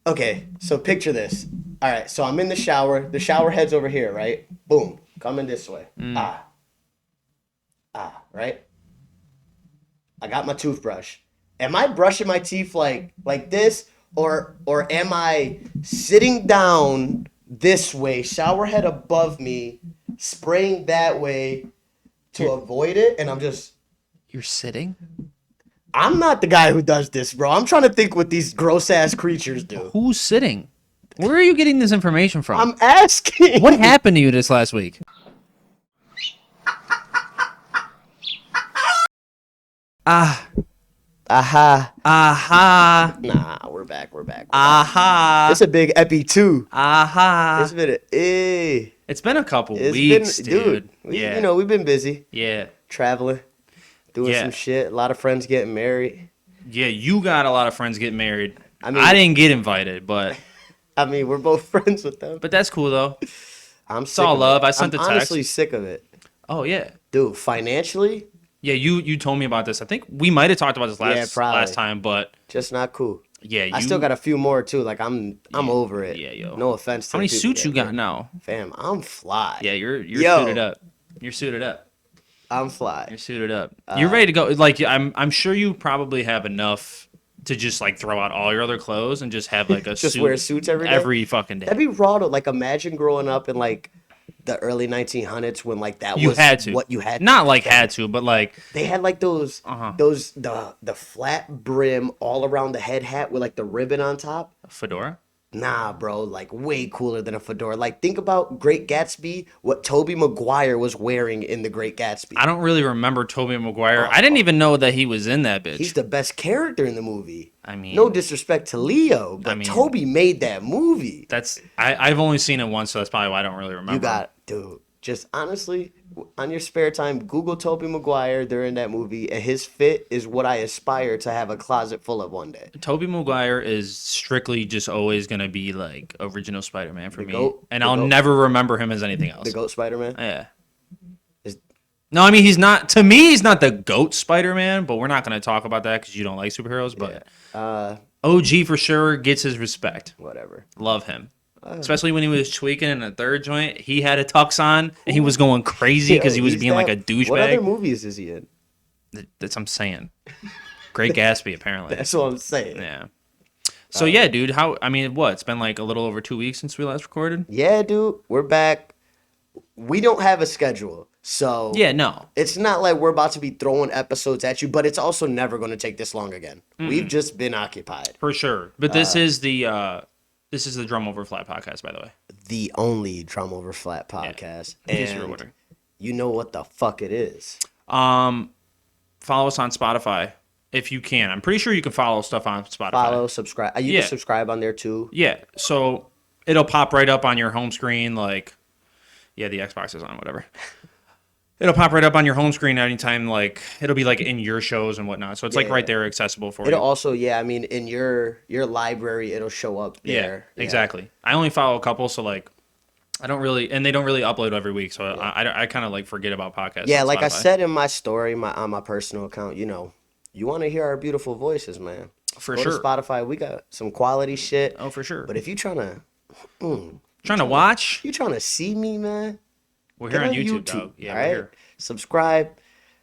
Okay, so picture this. All right, so I'm in the shower. The shower head's over here, right? Boom, coming this way. Right? I got my toothbrush. Am I brushing my teeth like this, or am I sitting down this way, shower head above me, spraying that way to avoid it? And You're sitting? I'm not the guy who does this, bro. I'm trying to think what these gross ass creatures do. Who's sitting? Where are you getting this information from? I'm asking. What happened to you this last week? Ah. Aha. Aha. Nah, we're back. We're back. Aha. It's a big epi too. Aha. It's been It's been a couple weeks, dude. You know, we've been busy. Yeah. Traveling, doing some shit. A lot of friends getting married. Yeah, you got a lot of friends getting married. I mean, I didn't get invited, but I mean, we're both friends with them. but that's cool though. I'm It's all love. I sent the text. I'm honestly sick of it. Oh yeah. Dude, financially, Yeah, you told me about this. I think we might have talked about this last time, but just not cool. yeah, I still got a few more too. Like I'm over it. Yeah, yo. No offense to how many the people suits you got now? Fam, I'm fly. Yeah, you're Yo. suited up. You're suited up. I'm fly. You're suited up. You're ready to go. Like I'm sure you probably have enough to just like throw out all your other clothes and just have like a Just suit wear suits every day? every fucking day. That'd be raw though. Like imagine growing up in like the early 1900s when like that You was had to. what you had. Not like had to, but like They had like the flat brim all around the head hat with like the ribbon on top. a fedora. Nah, bro, like way cooler than a fedora. Like think about Great Gatsby, what Tobey Maguire was wearing in the Great Gatsby. I don't really remember Tobey Maguire. I didn't even know that he was in that bitch. He's the best character in the movie. I mean, No disrespect to Leo, but Toby made that movie. that's I've only seen it once, so that's probably why I don't really remember. You got, dude, just honestly, on your spare time, Google Tobey Maguire during that movie, and his fit is what I aspire to have a closet full of one day. Tobey Maguire is strictly just always gonna be like original Spider-Man for me, GOAT? and The I'll GOAT? never remember him as anything else. The GOAT Spider-Man? Yeah. Is- No, I mean he's not. To me, he's not the GOAT Spider-Man, but we're not gonna talk about that because you don't like superheroes. But OG for sure gets his respect. Whatever. Love him. Especially when he was tweaking in a third joint. He had a tux on and he was going crazy because he was He's being like that- a douchebag. What other movies is he in? That's what I'm saying. Great Gatsby, apparently. That's what I'm saying. Yeah. So yeah, dude. It's been like a little over 2 weeks since we last recorded. Yeah, dude, we're back. We don't have a schedule, so Yeah, no. it's not like we're about to be throwing episodes at you, but it's also never going to take this long again. We've just been occupied. For sure. But this is the Drum Over Flat podcast, by the way. The only Drum Over Flat podcast. In case you were And wondering. you know what the fuck it is. Follow us on Spotify if you can. I'm pretty sure you can follow stuff on Spotify. Follow, subscribe. You Yeah. can subscribe on there too. Yeah. So it'll pop right up on your home screen, like yeah, the Xbox is on, whatever. It'll pop right up on your home screen anytime, like it'll be like in your shows and whatnot. So it's like Yeah. right there, accessible for It'll you. also, yeah, I mean, in your library, it'll show up Yeah, there. exactly. I only follow a couple, so like I don't really, and they don't really upload every week, so I kind of like forget about podcasts. Yeah, on like I Spotify. said in my story, on my personal account, you know, you want to hear our beautiful voices, man. For Go sure. to Spotify, we got some quality shit. Oh, for sure. But if you trying Trying to watch, to see me, man, we're here get on YouTube, dog. Yeah, all we're right? here. Subscribe,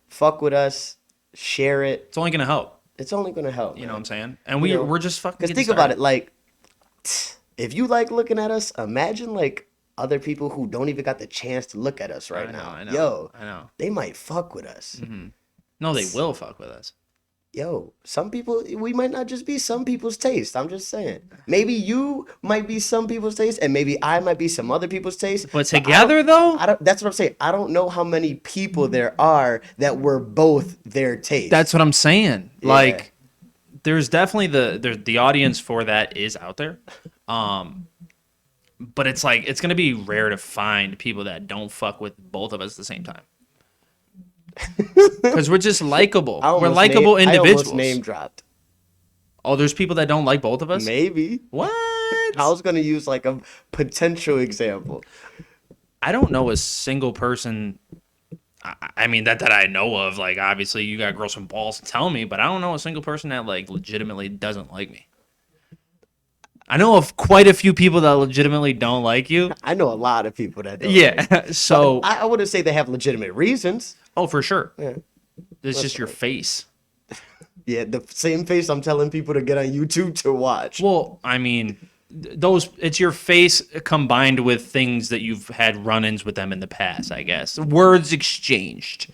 fuck with us, share it. It's only gonna help. It's only gonna help. You know what I'm saying? And we're just fucking. Because getting think about started. it, like, if you like looking at us, imagine like other people who don't even got the chance to look at us right now. I know. Yo, I know. they might fuck with us. No, they will fuck with us. Yo, some people, we might not just be some people's taste. I'm just saying. Maybe you might be some people's taste, and maybe I might be some other people's taste. But together, though, That's what I'm saying. I don't know how many people there are that were both their taste. that's what I'm saying. Yeah. Like, there's definitely the audience for that is out there. But it's like it's gonna be rare to find people that don't fuck with both of us at the same time. Because we're just likable. We're likable I individuals. almost name dropped. Oh, there's people that don't like both of us? Maybe. What? I was gonna use like a potential example. I don't know a single person. I mean that I know of. Like, obviously, you got girls from balls to tell me, but I don't know a single person that like legitimately doesn't like me. I know of quite a few people that legitimately don't like you. I know a lot of people that don't. Yeah. But So, I wouldn't say they have legitimate reasons. oh, for sure. Yeah. It's just your fine. face. Yeah, the same face I'm telling people to get on YouTube to watch. Well, I mean, it's your face combined with things that you've had run-ins with them in the past, I guess. Words exchanged.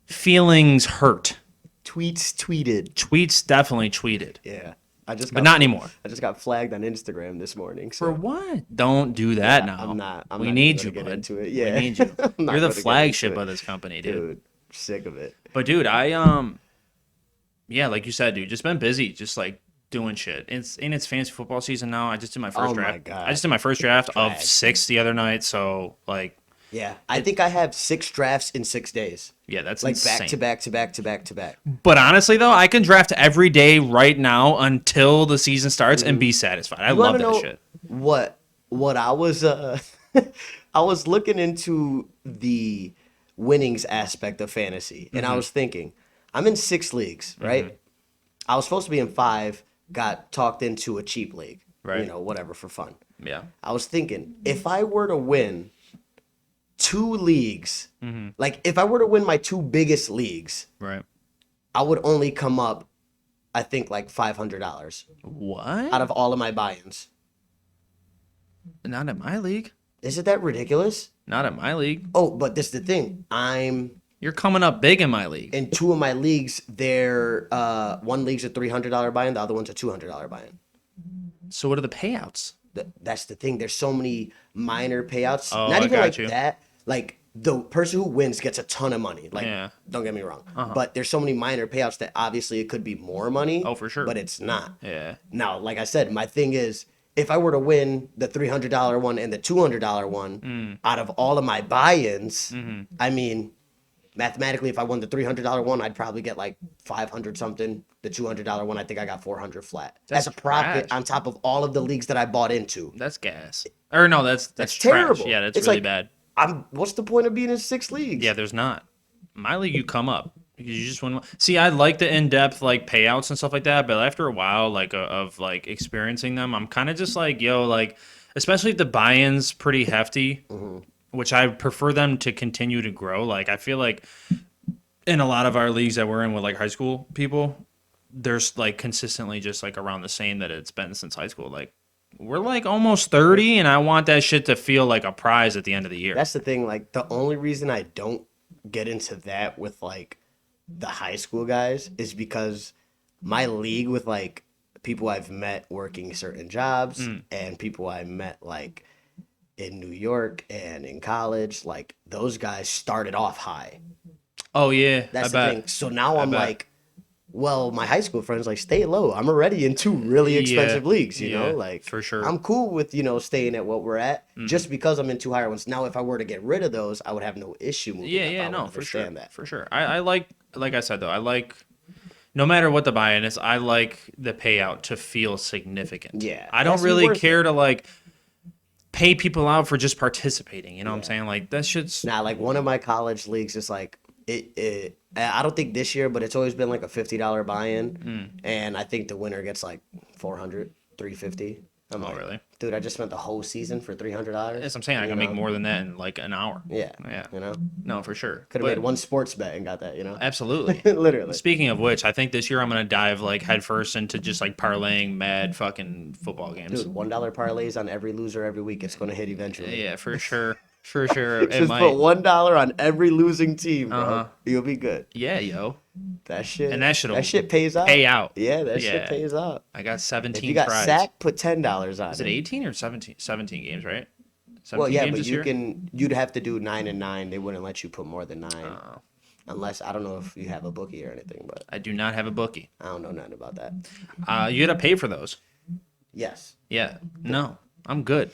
Feelings hurt. Tweets tweeted. Tweets definitely tweeted. Yeah. I just But got not anymore. I just got flagged on Instagram this morning. So For what? Don't do that now. I'm not. We not need even you, gonna get bud. into it. Yeah. We need you. I'm not You're the gonna get flagship into of it. this company, dude. Dude, sick of it. But dude, yeah, like you said, dude, just been busy, just like doing shit. It's fantasy football season now. I just did my first Oh my draft. God. I just did my first draft of Drag. 6 the other night. So like, Yeah, I think I have 6 drafts in 6 days. yeah, that's Like insane. back to back to back to back to back. But honestly, though, I can draft every day right now until the season starts and be satisfied. I You love wanna that know shit. what I was I was looking into the winnings aspect of fantasy, and Mm-hmm. I was thinking, I'm in 6 leagues, right? I was supposed to be in 5, got talked into a cheap league, Right. you know, whatever for fun. Yeah. I was thinking, if I were to win 2 leagues, Mm-hmm. like if I were to win my 2 biggest leagues, Right. I would only come up, I think, like $500 What? out of all of my buy-ins. Not in my league. Isn't that ridiculous? Not in my league. Oh, but this is the thing. I'm You're coming up big in my league. in 2 of my leagues. They're one league's a $300 buy-in, the other one's a $200 buy-in. So what are the payouts? That's the thing. There's so many minor payouts. Oh, Not I even got like you. that. Like the person who wins gets a ton of money. Like, Yeah. don't get me wrong. But there's so many minor payouts that obviously it could be more money. Oh, for sure. But it's not. Yeah. Now, like I said, my thing is, if I were to win the $300 one and the $200 one out of all of my buy-ins, I mean, mathematically, if I won the $300 one, I'd probably get like 500 something. The $200 one, I think I got 400 flat. That's That's a profit trash. on top of all of the leagues that I bought into. That's gas. Or no, that's That's trash. terrible. Yeah, that's It's really like, bad. What's the point of being in 6 leagues? Yeah, there's not. My league, you come up because you just win. See, I like the in-depth like payouts and stuff like that, but after a while, like of like experiencing them, I'm kind of just like, yo, like, especially if the buy-ins pretty hefty, which I prefer them to continue to grow. Like, I feel like in a lot of our leagues that we're in with like high school people, there's like consistently just like around the same that it's been since high school. Like, we're like almost 30, and I want that shit to feel like a prize at the end of the year. That's the thing. Like, the only reason I don't get into that with like the high school guys is because my league with like people I've met working certain jobs and people I met like in New York and in college, like those guys started off high. Oh yeah, That's I the bet. thing. So now I'm bet. like, well, my high school friends like stay low. I'm already in 2 really expensive leagues, you know, yeah, like for sure. I'm cool with, you know, staying at what we're at just because I'm in 2 higher ones. Now, if I were to get rid of those, I would have no issue moving Yeah, up. yeah, I would no, for sure, understand that. for sure. I like I said though, I like no matter what the buy-in is, I like the payout to feel significant. Yeah, I don't that's really worth care to like pay people out for just participating. You know what I'm saying? Like that shit's Now, like one of my college leagues is like I don't think this year, but it's always been like a $50 buy-in, and I think the winner gets like 400, 350. I'm Oh, like, really? dude, I just spent the whole season for $300. That's what I'm saying. I can make more than that in like an hour. Yeah, Yeah. you know, No, for sure. could have But- made one sports bet and got that. You know, Absolutely. literally. Speaking of which, I think this year I'm gonna dive like headfirst into just like parlaying mad fucking football games. Dude, $1 parlays on every loser every week. It's going to hit eventually. Yeah, for sure. For sure. It Just might. put $1 on every losing team, bro. Uh-huh. You'll be good. Yeah, yo. That shit. And that shit'll that shit pays out. pay out. Yeah, that Yeah. shit pays out. I got 17 If you got prize. sacked, put $10 on Is it 18 or 17? 17 games, right? 17 Well, yeah, games but this you year? you'd have to do 9 and 9. They wouldn't let you put more than 9. Oh. Unless, I don't know if you have a bookie or anything, but I do not have a bookie. I don't know nothing about that. You gotta pay for those. Yes. Yeah. No, I'm good.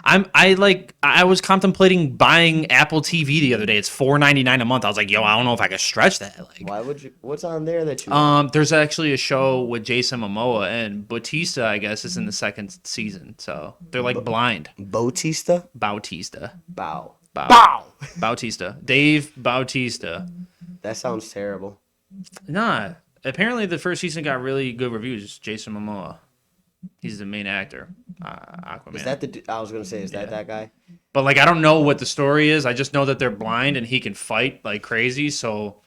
I was contemplating buying Apple TV the other day. It's $4.99 a month. I was like, yo, I don't know if I can stretch that. Like, Why would you? What's on there that you? there's actually a show with Jason Momoa and Bautista, I guess, is in the second season. So they're like blind. Bautista? Bautista. Bow. Bow. Bautista. Dave Bautista. That sounds terrible. Nah. Apparently the first season got really good reviews. Jason Momoa. He's the main actor, Aquaman. Is that the? I was gonna say, is that guy? But like, I don't know what the story is. I just know that they're blind and he can fight like crazy. So,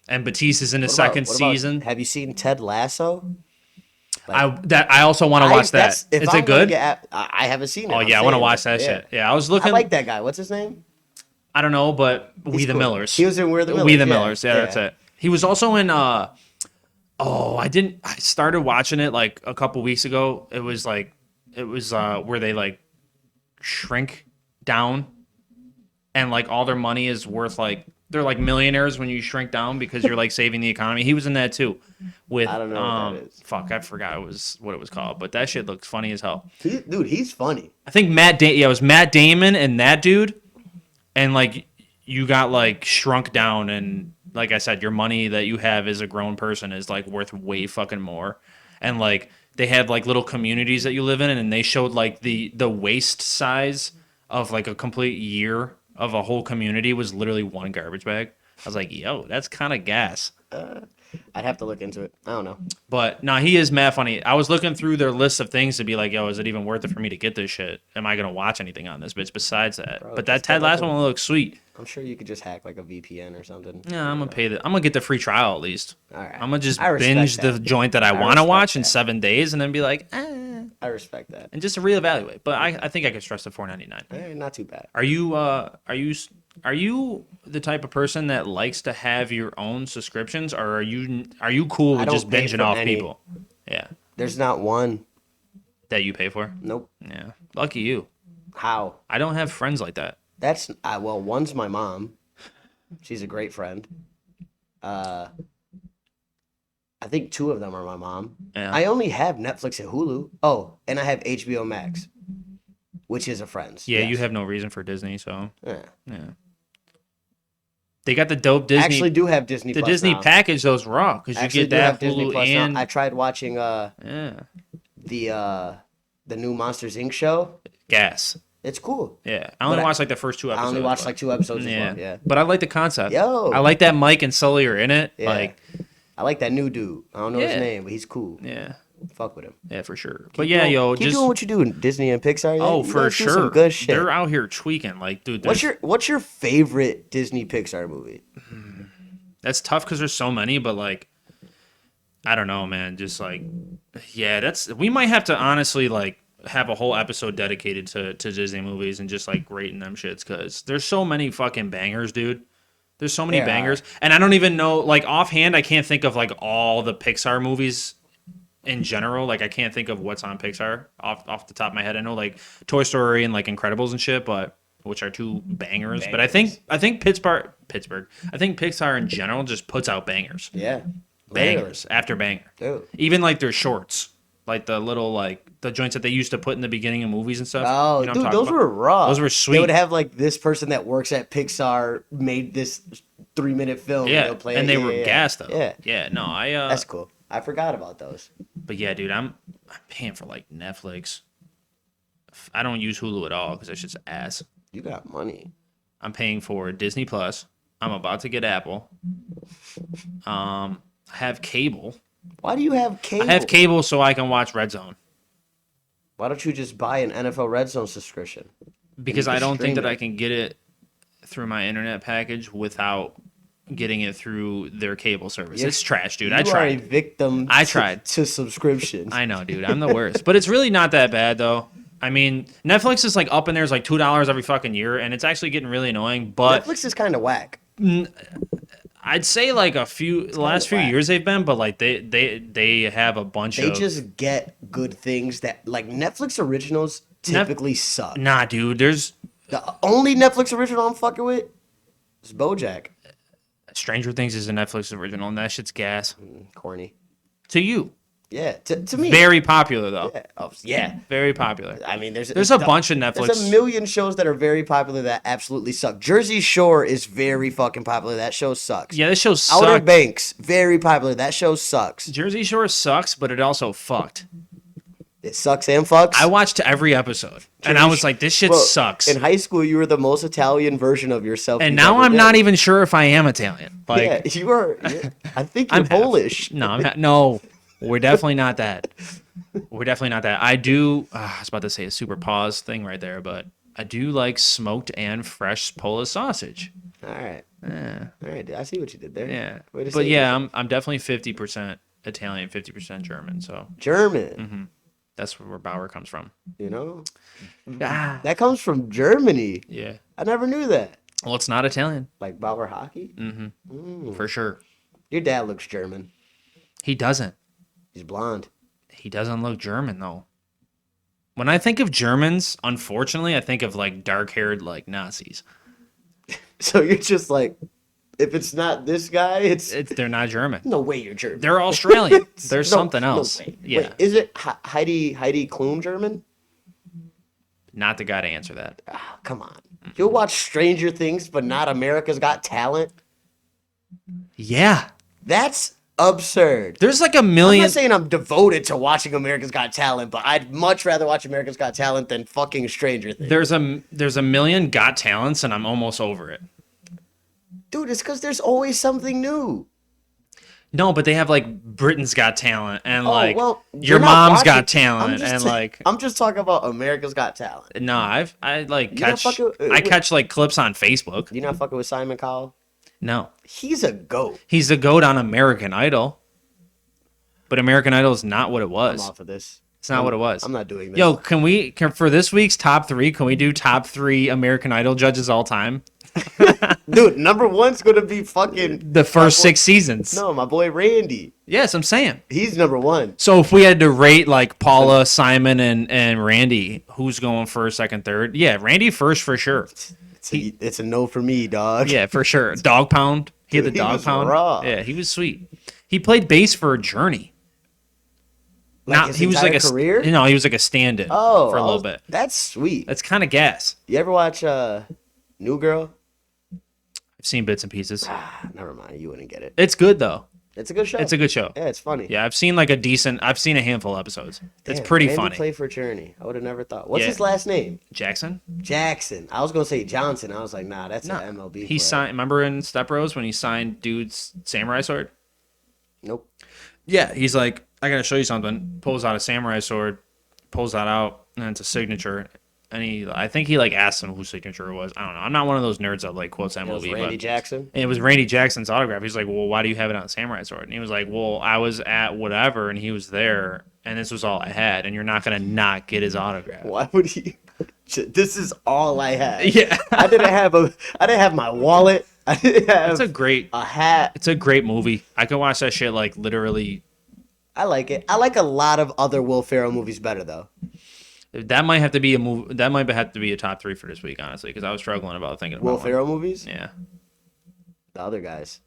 and Batiste is in the second season. Have you seen Ted Lasso? I also want to watch that. Is it good? I haven't seen it. Oh yeah, I want to watch that shit. Yeah, I was looking. I like that guy. What's his name? I don't know, but We the Millers. He was in We're the Millers. We the Millers. Yeah, that's it. He was also in. I started watching it like a couple weeks ago. It was where they like shrink down, and like all their money is worth like they're like millionaires when you shrink down because you're like saving the economy. He was in that too. With I don't know what that is. Fuck, I forgot what it was called, but that shit looks funny as hell. Dude, he's funny. I think it was Matt Damon and that dude, and like you got like shrunk down, and like I said, your money that you have as a grown person is like worth way fucking more, and like they had like little communities that you live in, and they showed like the waste size of like a complete year of a whole community was literally one garbage bag. I was like, yo, that's kind of gas. I'd have to look into it. I don't know. But no, he is mad funny. I was looking through their list of things to be like, yo, is it even worth it for me to get this shit? Am I going to watch anything on this bitch besides that? Bro, but that Ted Lasso one looks sweet. I'm sure you could just hack like a VPN or something. Yeah, I'm going to pay I'm going to get the free trial at least. All right. I'm going to just binge the joint that I want to watch in 7 days and then be like, I respect that. And just to reevaluate. But I think I could stress the $4.99. Not too bad. Are you the type of person that likes to have your own subscriptions, or are you cool with just binging off people? Yeah. There's not one that you pay for? Nope. Yeah. Lucky you. How? I don't have friends like that. That's well, one's my mom. She's a great friend. I think 2 of them are my mom. Yeah. I only have Netflix and Hulu. Oh, and I have HBO Max, which is a friend's. Yeah, yes. You have no reason for Disney, so Yeah. They got the dope Disney. I actually do have Disney. The Plus Disney now. package though is raw because you get that Disney Hulu Plus and now. I tried watching the new Monsters Inc. show. Gas. It's cool. Yeah, I only watched like the first 2 episodes. I only watched like 2 episodes as well. Yeah, but I like the concept. Yo, I like that Mike and Sully are in it. Yeah. Like, I like that new dude. I don't know his name, but he's cool. Yeah, fuck with him. Yeah, for sure. Keep doing what you do in Disney and Pixar. Oh, you for guys do sure. Some good shit. They're out here tweaking. Like, dude, what's your favorite Disney Pixar movie? That's tough because there's so many, but like, I don't know, man. Just like, yeah, we might have to honestly like have a whole episode dedicated to Disney movies and just like rating them shits because there's so many fucking bangers, dude. There's so many bangers, and I don't even know, like offhand, I can't think of like all the Pixar movies in general. Like I can't think of what's on Pixar off the top of my head. I know like Toy Story and like Incredibles and shit, but which are 2 bangers. But I think Pittsburgh. I think Pixar in general just puts out bangers. Yeah, bangers after banger. Dude. Even like their shorts, like the little like the joints that they used to put in the beginning of movies and stuff. Oh, you know dude, those were raw. Those were sweet. They would have like this person that works at Pixar made this 3-minute film. Yeah, and, play and they were gassed though. Yeah, yeah. No, that's cool. I forgot about those. But yeah, dude, I'm paying for like Netflix. I don't use Hulu at all because that's just ass. You got money. I'm paying for Disney Plus. I'm about to get Apple. I have cable. Why do you have cable? I have cable so I can watch Red Zone. Why don't you just buy an NFL Red Zone subscription? Because I don't think that I can get it through my internet package without getting it through their cable service. It's trash, dude. I tried. You are a victim to subscription. I know, dude. I'm the worst. But it's really not that bad, though. I mean, Netflix is like up in there. It's like $2 every fucking year, and it's actually getting really annoying. But Netflix is kind of whack. I'd say like the last few years they've been, but like they have a bunch of. They just get good things that like Netflix originals typically suck. Nah, dude. There's the only Netflix original I'm fucking with is BoJack. Stranger Things is a Netflix original, and that shit's gas. Corny. To you. Yeah, to me. Very popular, though. Yeah. Oh, yeah. Very popular. I mean, there's a bunch of Netflix. There's a million shows that are very popular that absolutely suck. Jersey Shore is very fucking popular. That show sucks. Yeah, this show sucks. Outer Banks, very popular. That show sucks. Jersey Shore sucks, but it also fucked. It sucks and fucks. I watched every episode, and I was like, this shit sucks. In high school, you were the most Italian version of yourself. And now I'm not even sure if I am Italian. Like, yeah, you are. I think you're Polish. No, I'm not. No. We're definitely not that. We're definitely not that. I was about to say a super pause thing right there, but I do like smoked and fresh Polish sausage. All right. Yeah. All right. I see what you did there. Yeah. Way to But save yeah, yourself. I'm definitely 50% Italian, 50% German. So German. that's where Bauer comes from. You know, Ah. that comes from Germany. Yeah. I never knew that. Well, it's not Italian. Like Bauer hockey. For sure. Your dad looks German. He doesn't. He's blonde. He doesn't look German though. When I think of Germans, unfortunately, I think of like dark-haired like Nazis. So you're just like, if it's not this guy, They're not German. no way you're German. They're Australian. There's No- something no else. way. Yeah. Wait, is it Heidi Klum German? Not the guy to answer that. Ah, come on. You'll watch Stranger Things, but not America's Got Talent. Yeah. That's absurd. There's like a I'm million. not saying I'm devoted to watching America's Got Talent, but I'd much rather watch America's Got Talent than fucking Stranger Things. There's a million Got Talents, and I'm almost over it. Dude, it's because there's always something new. No, but they have like Britain's Got Talent, and Oh, like well, your you're not mom's got watching- I'm talent, just and ta- like I'm just talking about America's Got Talent. no, I like You're not catch fucking- I catch like clips on Facebook. You not fucking with Simon Cowell? No, He's a goat. he's the goat on American Idol, but American Idol is not what it I'm was. off of this. It's not what it was. I'm not doing this. Yo, can for this week's top 3? Can we do top 3 American Idol judges all time? Dude, number one's gonna be fucking The first my boy- 6 seasons. No, my boy Randy. Yes, I'm saying. He's number one. So if we had to rate like Paula, Simon, and Randy, who's going first, second, third? Yeah, Randy first for sure. It's a no for me, dog. Yeah, for sure. Dog Pound. He had the Dude, he Dog was Pound. raw. Yeah, he was sweet. He played bass for Journey. Like his he was like entire a career? No, he was like a stand-in Oh, for a little bit. That's sweet. That's kind of gas. You ever watch New Girl? I've seen bits and pieces. Ah, never mind. You wouldn't get it. It's good though. It's a good show. It's a good show. Yeah, it's funny. Yeah, I've seen a handful of episodes. It's Damn, pretty Randy funny. Played for Journey. I would have never thought. What's Yeah. his last name? Jackson? Jackson. I was gonna say Johnson. I was like, nah, that's No. an MLB. He player. signed. Remember in Step Bros when he signed dude's samurai sword? Nope. Yeah, he's like, I gotta show you something. Pulls out a samurai sword, pulls that out, and it's a signature. And I think he like asked him whose signature it was. I don't know. I'm not one of those nerds that like quotes that It was movie, Randy but Jackson. it was Randy Jackson's autograph. He's like, well, why do you have it on a samurai sword? And he was like, well, I was at whatever, and he was there, and this was all I had, and you're not gonna not get his autograph. Why would he? This is all I had. Yeah, I didn't have my wallet. I didn't have a hat. it's a great movie. I can watch that shit like literally. I like it. I like a lot of other Will Ferrell movies better though. That might have to be a movie. That might have to be a top 3 for this week, honestly, because I was struggling about thinking about Will one. Ferrell movies? Yeah. The other guys.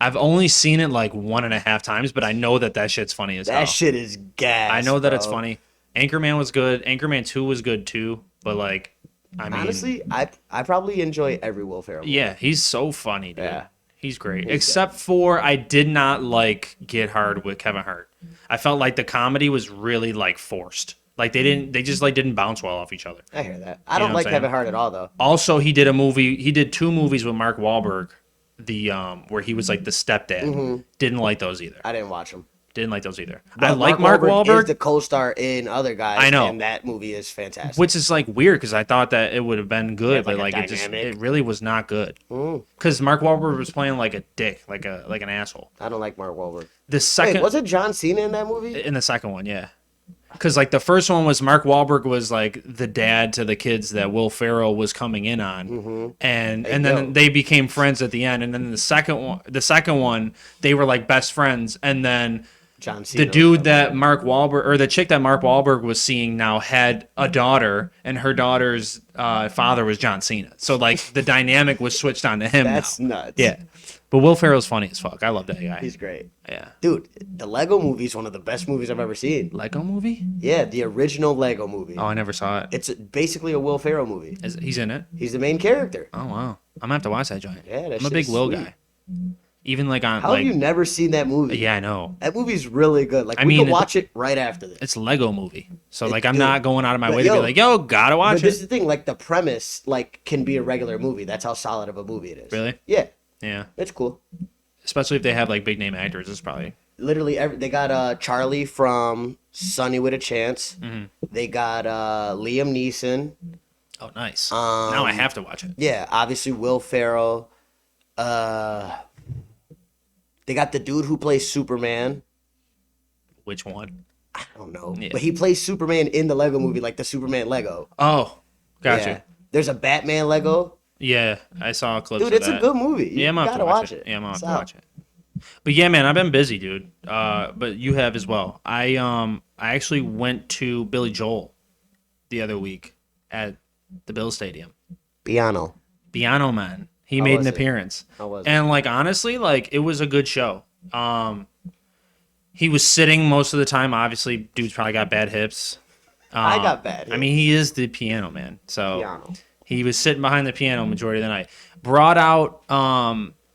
I've only seen it like 1.5 times, but I know that shit's funny as hell. That shit is gas. I know that bro. it's funny. Anchorman was good. Anchorman 2 was good too, but like, I mean, Honestly, I probably enjoy every Will Ferrell movie. yeah, he's so funny, dude. Yeah. He's great. He's Except for I did not like Get Hard with Kevin Hart. I felt like the comedy was really like forced. Like they just like didn't bounce well off each other. I hear that. I You know don't what like I'm Kevin saying? Hart at all though. Also, he did 2 movies with Mark Wahlberg, the where he was like the stepdad. Mm-hmm. Didn't like those either. I didn't watch him. Didn't like those either. But I like Mark Wahlberg, is the co-star in Other Guys. I know. And that movie is fantastic. which is like weird because I thought that it would have been good, Yeah, but like like a dynamic. it really was not good. Mm, Because Mark Wahlberg was playing like a dick, like an asshole. I don't like Mark Wahlberg. The second Wait, wasn't John Cena in that movie? in the second one, yeah. Because like the first one was Mark Wahlberg was like the dad to the kids that Will Ferrell was coming in on, Mm-hmm. and Hey, and then yo. they became friends at the end. And then the second one, they were like best friends. And then John Cena. the dude that Mark Wahlberg or the chick that Mark Wahlberg was seeing now had a daughter, and her daughter's father was John Cena. So like the dynamic was switched on to him. That's now. nuts. Yeah. But Will Ferrell's funny as fuck. I love that guy. He's great. Yeah. Dude, the Lego movie is one of the best movies I've ever seen. Lego movie? Yeah, the original Lego movie. Oh, I never saw it. It's basically a Will Ferrell movie. He's in it? He's the main character. Oh wow, I'm gonna have to watch that joint. Yeah, that I'm a shit big is Will sweet. guy. Even like on How like have you never seen that movie? yeah, I know That movie's really good. Like I we mean, could watch it right after this. it's Lego movie, so It- like I'm dude, not going out of my but way to be yo, like, yo, gotta But watch this is it. the thing, like the premise, like can be a regular movie. That's how solid of a movie it is. Really? Yeah, Yeah, it's cool. especially if they have like big name actors. It's probably literally they got Charlie from Sunny with a Chance. They got Liam Neeson. Oh, nice. Now I have to watch it. Yeah, obviously Will Ferrell. Uh, they got the dude who plays Superman. Which one? I don't know, Yeah. but he plays Superman in the Lego movie, like the Superman Lego. Oh, gotcha. Yeah. There's a Batman Lego. Yeah, I saw a clip. Dude, it's a good movie. You Yeah, I'm gotta to watch it. Yeah, I'm It's to out. watch it. But yeah, man, I've been busy, dude. But you have as well. I actually went to Billy Joel the other week at the Bill Stadium. Piano. Piano Man. He How made was an it? appearance. How was it? And like honestly, like it was a good show. He was sitting most of the time. Obviously, dude's probably got bad hips. I got bad. I mean, he is the piano man. So Piano. he was sitting behind the piano majority of the night. Brought out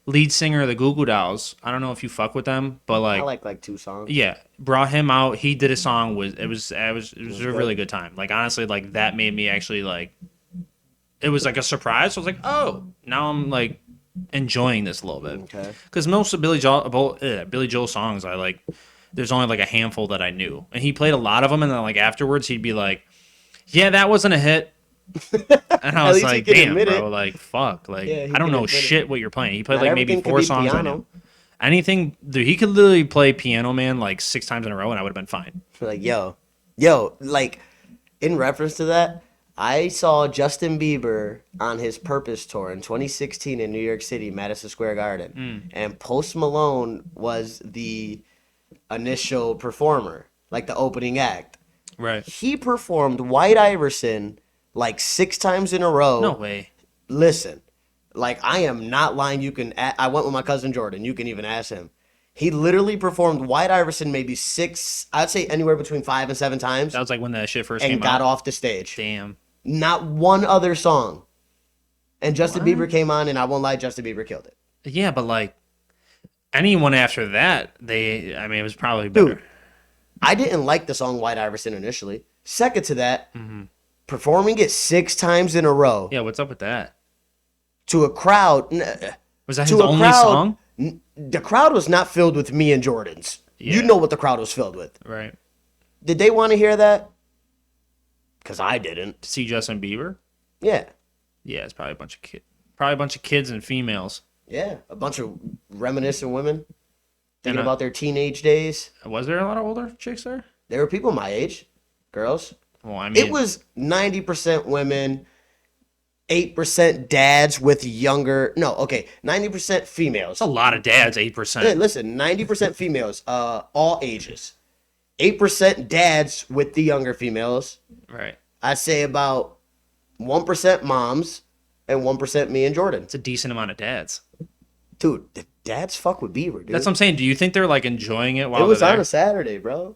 lead singer of the Goo Goo Dolls. I don't know if you fuck with them, but I like 2 songs. yeah, brought him out. He did a song. It was a good. really good time. Like honestly, like that made me actually like. It was like a surprise. So I was like, oh, now I'm like enjoying this a little bit. Okay. Because most of Billy Joel songs, I like. There's only like a handful that I knew, and he played a lot of them. And then like afterwards, he'd be like, "Yeah, that wasn't a hit." And I was least he like, can "Damn, admit bro! it. Like, fuck! Like, Yeah, he I don't can know admit it. shit what you're playing." He played Not like maybe everything can 4 be songs I piano. knew. Anything, dude, he could literally play Piano Man like 6 times in a row, and I would have been fine. Like, yo, like, in reference to that, I saw Justin Bieber on his Purpose tour in 2016 in New York City, Madison Square Garden, and Post Malone was the initial performer, like the opening act. Right? He performed White Iverson like 6 times in a row. No way. Listen, like, I am not lying. I went with my cousin Jordan. You can even ask him. He literally performed White Iverson maybe 6, I'd say anywhere between 5 and 7 times, That was like when that shit first and came got out. off the stage. Damn. Not one other song. And Justin Bieber came on, and I won't lie, Justin Bieber killed it. Yeah, but like anyone after that, I mean, it was probably better. Dude, I didn't like the song White Iverson initially. Second to that, performing it 6 times in a row Yeah, what's up with that? to a crowd. Was that To his a only crowd- song? The crowd was not filled with me and Jordans. Yeah. You know what the crowd was filled with. Right. Did they want to hear that? Because I didn't. To see Justin Bieber? Yeah. Yeah, it's probably a bunch of kids and females. Yeah. A bunch of reminiscent women thinking And, about their teenage days. Was there a lot of older chicks there? There were people my age, girls. Well, I mean, It was 90% women, 8% dads with younger. No, okay, 90% females. it's a lot of dads, Hey, 8%. listen, 90% females, all ages. 8% dads with the younger females. Right. I'd say about 1% moms and 1% me and Jordan. It's a decent amount of dads. Dude, the dads fuck with Beaver, dude. That's what I'm saying. Do you think they're like enjoying it while It was they're on there? a Saturday, bro.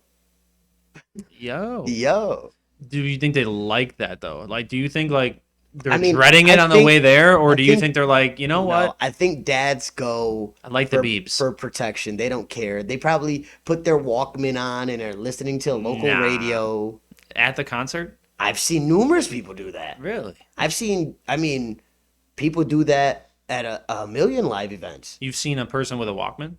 Yo. Do you think they like that though? Like, do you think like they're I mean, dreading it I on the think- way there, or I do you think- think they're like, you know No, what? I think dads go I like the beeps. for protection. They don't care. They probably put their Walkman on and are listening to a local Nah. radio. At the concert? I've seen numerous people do that. Really? People do that at a million live events. You've seen a person with a Walkman?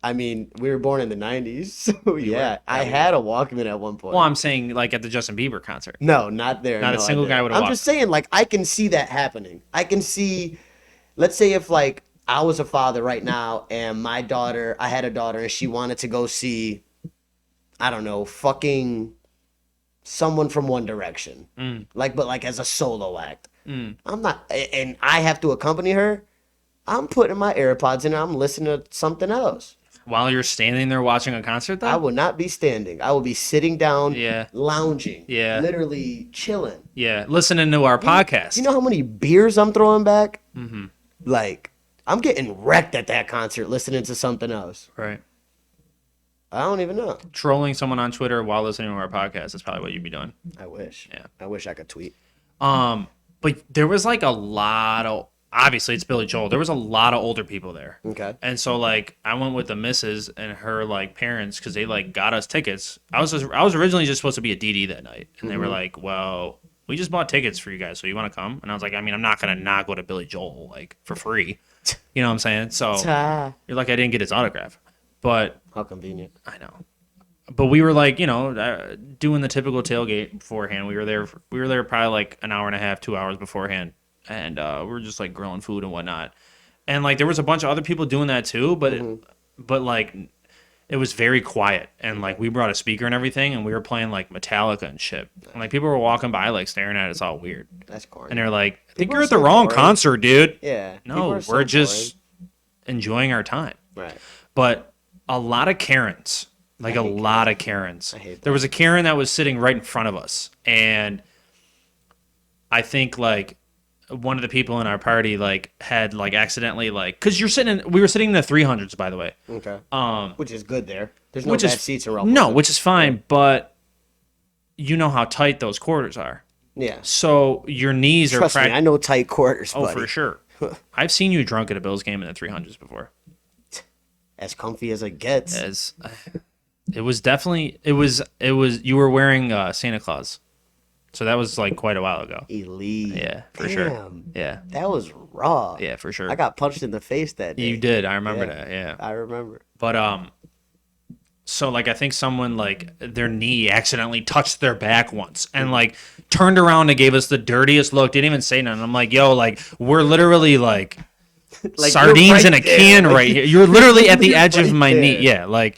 I mean, we were born in the 90s, so yeah. I had a Walkman at one point. Well, I'm saying like at the Justin Bieber concert. No, not there. Not a No, I single didn't. guy with a I'm just saying, like, I can see that happening. I can see, let's say if, like, I was a father right now and I had a daughter and she wanted to go see, I don't know, fucking someone from One Direction. But as a solo act. I'm not, and I have to accompany her. I'm putting my AirPods in and I'm listening to something else. While you're standing there watching a concert, though? I will not be standing. I will be sitting down, Yeah. lounging, Yeah. literally chilling. Yeah, listening to our podcast. You know how many beers I'm throwing back? Mm-hmm. Like, I'm getting wrecked at that concert listening to something else. Right. I don't even know. Trolling someone on Twitter while listening to our podcast is probably what you'd be doing. I wish. Yeah. I wish I could tweet. But there was like a lot of, obviously it's Billy Joel. There was a lot of older people there. Okay. And so like I went with the missus and her like parents because they like got us tickets. I was originally just supposed to be a DD that night, and they were like, "Well, we just bought tickets for you guys, so you want to come?" And I was like, "I mean, I'm not gonna not go to Billy Joel like for free, you know what I'm saying?" So you're like, I didn't get his autograph, But How convenient. I know. But we were like, doing the typical tailgate beforehand. We were there. We were there probably like an hour and a half, 2 hours beforehand, and we were just like grilling food and whatnot. And like there was a bunch of other people doing that too, but like it was very quiet. And like we brought a speaker and everything, and we were playing like Metallica and shit. And like people were walking by, like staring at us all weird. That's corny. And they're like, "I think People you're are at the so wrong boring. concert, dude." Yeah. No, people are so we're just enjoying our time. boring. Right. But a lot of Karens, like I a hate lot of Karens. I hate There that. was a Karen that was sitting right in front of us, and I think like one of the people in our party like had like accidentally like because we were sitting in the 300s, by the way. Okay. Which is good there. There's no Which bad is seats around. no, which is fine, but you know how tight those quarters are. Yeah. So your knees Trust are me, I know tight quarters, Oh, buddy. for sure. I've seen you drunk at a Bills game in the 300s before. As comfy as it gets. As it was definitely it was you were wearing Santa Claus, so that was like quite a while ago. Elite. Yeah, for Damn. sure. Yeah, That was raw. yeah, for sure. I got punched in the face that day. You did. I remember Yeah. that. Yeah, I remember. but so like I think someone like their knee accidentally touched their back once and like turned around and gave us the dirtiest look. Didn't even say nothing. I'm like, yo, like we're literally like Like, sardines you're right in a there. can Like, right here. You're literally at the you're edge of right my knee. there. Yeah, like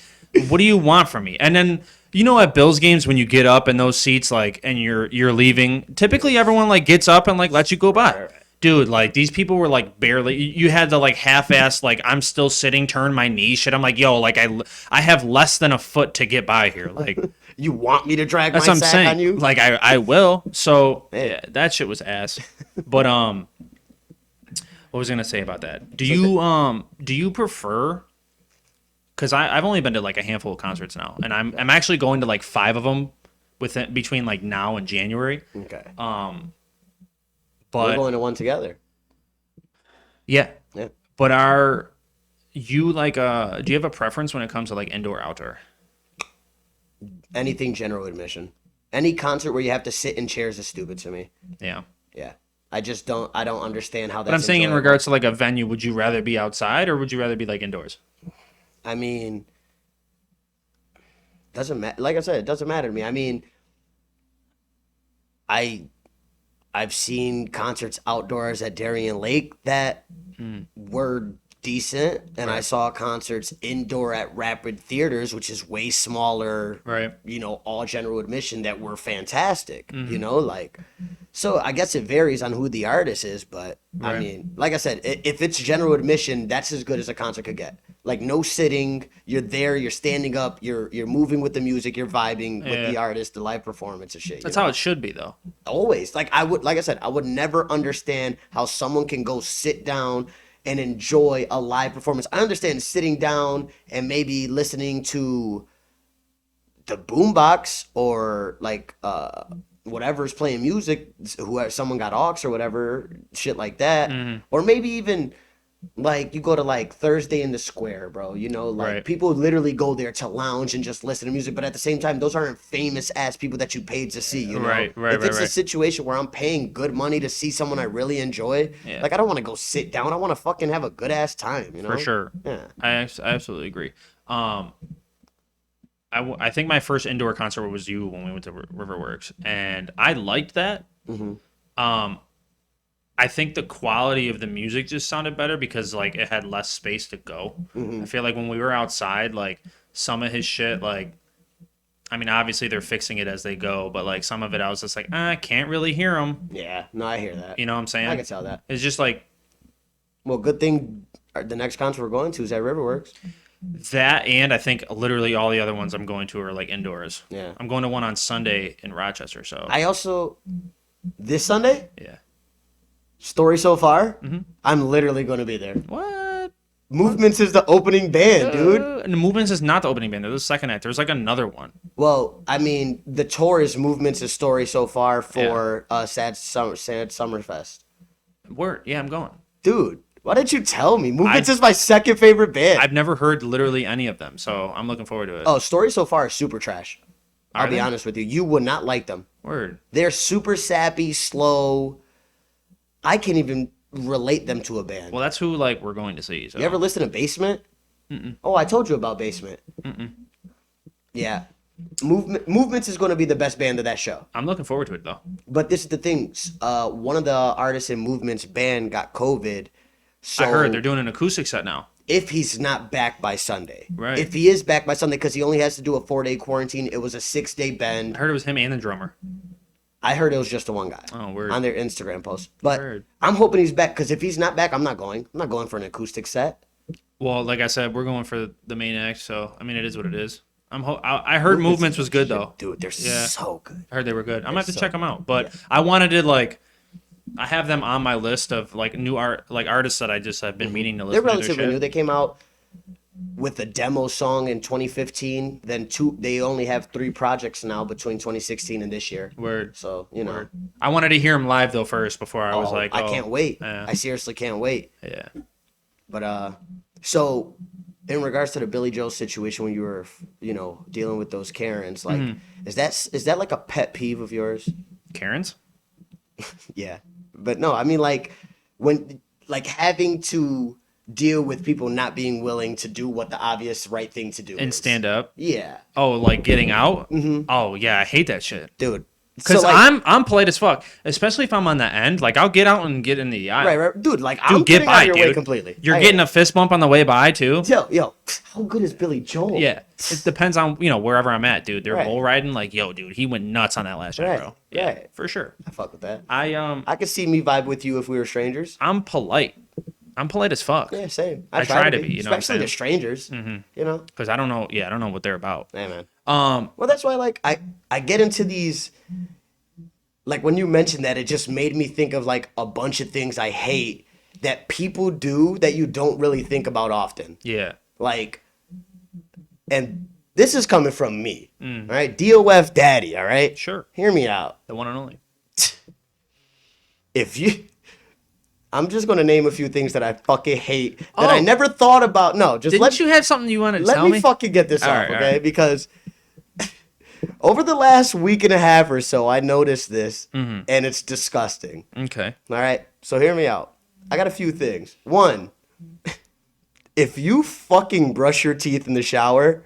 what do you want from me? And then at Bills games when you get up in those seats like and you're leaving, typically everyone like gets up and like lets you go by. Right. Dude, like these people were like barely. You had to like half-ass like I'm still sitting, turn my knee shit. I'm like, yo, like I have less than a foot to get by here. Like You want me to drag that's my what I'm sack saying. on you? Like I will. So Man. yeah, that shit was ass. But what was I gonna say about that? Do you prefer? Because I've only been to like a handful of concerts now, and I'm actually going to like 5 of them between like now and January. Okay. But We're going to one together. yeah. Yeah. But are you like do you have a preference when it comes to like indoor outdoor? Anything general admission. Any concert where you have to sit in chairs is stupid to me. Yeah. Yeah. I don't understand how that's But I'm saying in enjoyable. regards to like a venue, would you rather be outside or would you rather be like indoors? I mean, doesn't matter. Like I said, it doesn't matter to me. I mean, I've seen concerts outdoors at Darien Lake that were decent, and I Right. saw concerts indoor at Rapid Theaters, which is way smaller, Right. all general admission, that were fantastic. Mm-hmm. Like, so I guess it varies on who the artist is, but I Right. mean, like I said, if it's general admission, that's as good as a concert could get. Like, no sitting, you're there, you're standing up, you're moving with the music, you're vibing with Yeah. the artist, the live performance and shit. That's how it should be though. Always. Like I said, I would never understand how someone can go sit down and enjoy a live performance. I understand sitting down and maybe listening to the boombox or like whatever's playing music, whoever someone got aux or whatever, shit like that. Mm-hmm. Or maybe even like you go to like Thursday in the Square, bro. Like Right. people literally go there to lounge and just listen to music, but at the same time, those aren't famous ass people that you paid to see. Right, If right, it's a right. situation where I'm paying good money to see someone I really enjoy, Yeah. like I don't want to go sit down. I want to fucking have a good ass time. For sure. Yeah. I absolutely agree. I think my first indoor concert was you when we went to Riverworks, and I liked that. I think the quality of the music just sounded better because like it had less space to go. I feel like when we were outside, like some of his shit, like I mean, obviously they're fixing it as they go, but like some of it, I was just like, I can't really hear them. Yeah. No, I hear that. You know what I'm saying? I can tell that. It's just like Well, good thing the next concert we're going to is at Riverworks. that, and I think literally all the other ones I'm going to are like indoors. Yeah. I'm going to one on Sunday in Rochester, so I also this Sunday, yeah. story so far, Mm-hmm. I'm literally going to be there. What? Movements is the opening band, dude. And the Movements is not the opening band. They're the second act. There's like another one. Well, I mean, the tour is Movements' story so far for Sad Summerfest. Word. Yeah, I'm going. Dude, why didn't you tell me? Movements I- is my second favorite band. I've never heard literally any of them, so I'm looking forward to it. Oh, story so far is super trash. I'll Are be they? honest with you. You would not like them. Word. They're super sappy, slow. I can't even relate them to a band. Well, that's who like we're going to see. So You ever listen to Basement? Oh, I told you about Basement. Yeah. Movements is going to be the best band of that show. I'm looking forward to it though. But this is the thing. One of the artists in Movements band got COVID. So I heard they're doing an acoustic set now. if he's not back by Sunday. Right. If he is back by Sunday, because he only has to do a 4-day quarantine, it was a 6-day bend. I heard it was him and the drummer. I heard it was just the one guy. Oh, word. On their Instagram post. But Word. I'm hoping he's back, because if he's not back, I'm not going. I'm not going for an acoustic set. Well, like I said, we're going for the main act, so I mean, it is what it is. I heard Movements was good though. Dude, they're Yeah. so good. I heard they were good. I'm gonna have to so check them out, but I wanted to like. I have them on my list of like new artists that I just have been meaning to They're listen to their relatively shit. new. They came out with a demo song in 2015. Then they only have 3 projects now between 2016 and this year. Word. So, you know. Word. I wanted to hear him live though first before I was like, I can't wait. Yeah. I seriously can't wait. Yeah. But so in regards to the Billy Joe situation when you were, dealing with those Karens, like is that like a pet peeve of yours? Karen's? Yeah. But no, I mean like when like having to deal with people not being willing to do what the obvious right thing to do And is. stand up. Yeah. Oh, like getting out? Oh yeah, I hate that shit. Dude. Because So, like, I'm polite as fuck, especially if I'm on the end. Like I'll get out and get in the aisle. right. Dude, like I'm Dude, get getting out by, of your way dude. completely. You're I getting am. a fist bump on the way by too. Yo, how good is Billy Joel? Yeah, it depends on wherever I'm at, dude. They're Right. bull riding, like yo, dude, he went nuts on that last Right, night, bro. Yeah, right. for sure. I fuck with that. I could see me vibe with you if we were strangers. I'm polite. I'm polite as fuck. Yeah, same. I try to be, you know what I'm especially to saying? strangers. You know. Because I don't know. Yeah, I don't know what they're about. Yeah, man. Um, Well, that's why like I get into these. Like when you mentioned that, it just made me think of like a bunch of things I hate that people do that you don't really think about often. yeah. Like, and this is coming from me. All right, DOF Daddy. All right, Sure. Hear me out. The one and only. I'm just gonna name a few things that I fucking hate that I Oh. never thought about. No, just Didn't you have something you wanted to let tell me me? fucking get this All off, right, all okay? right. Because over the last week and a half or so, I noticed this, and it's disgusting. Okay. All right, so hear me out. I got a few things. One, if you fucking brush your teeth in the shower,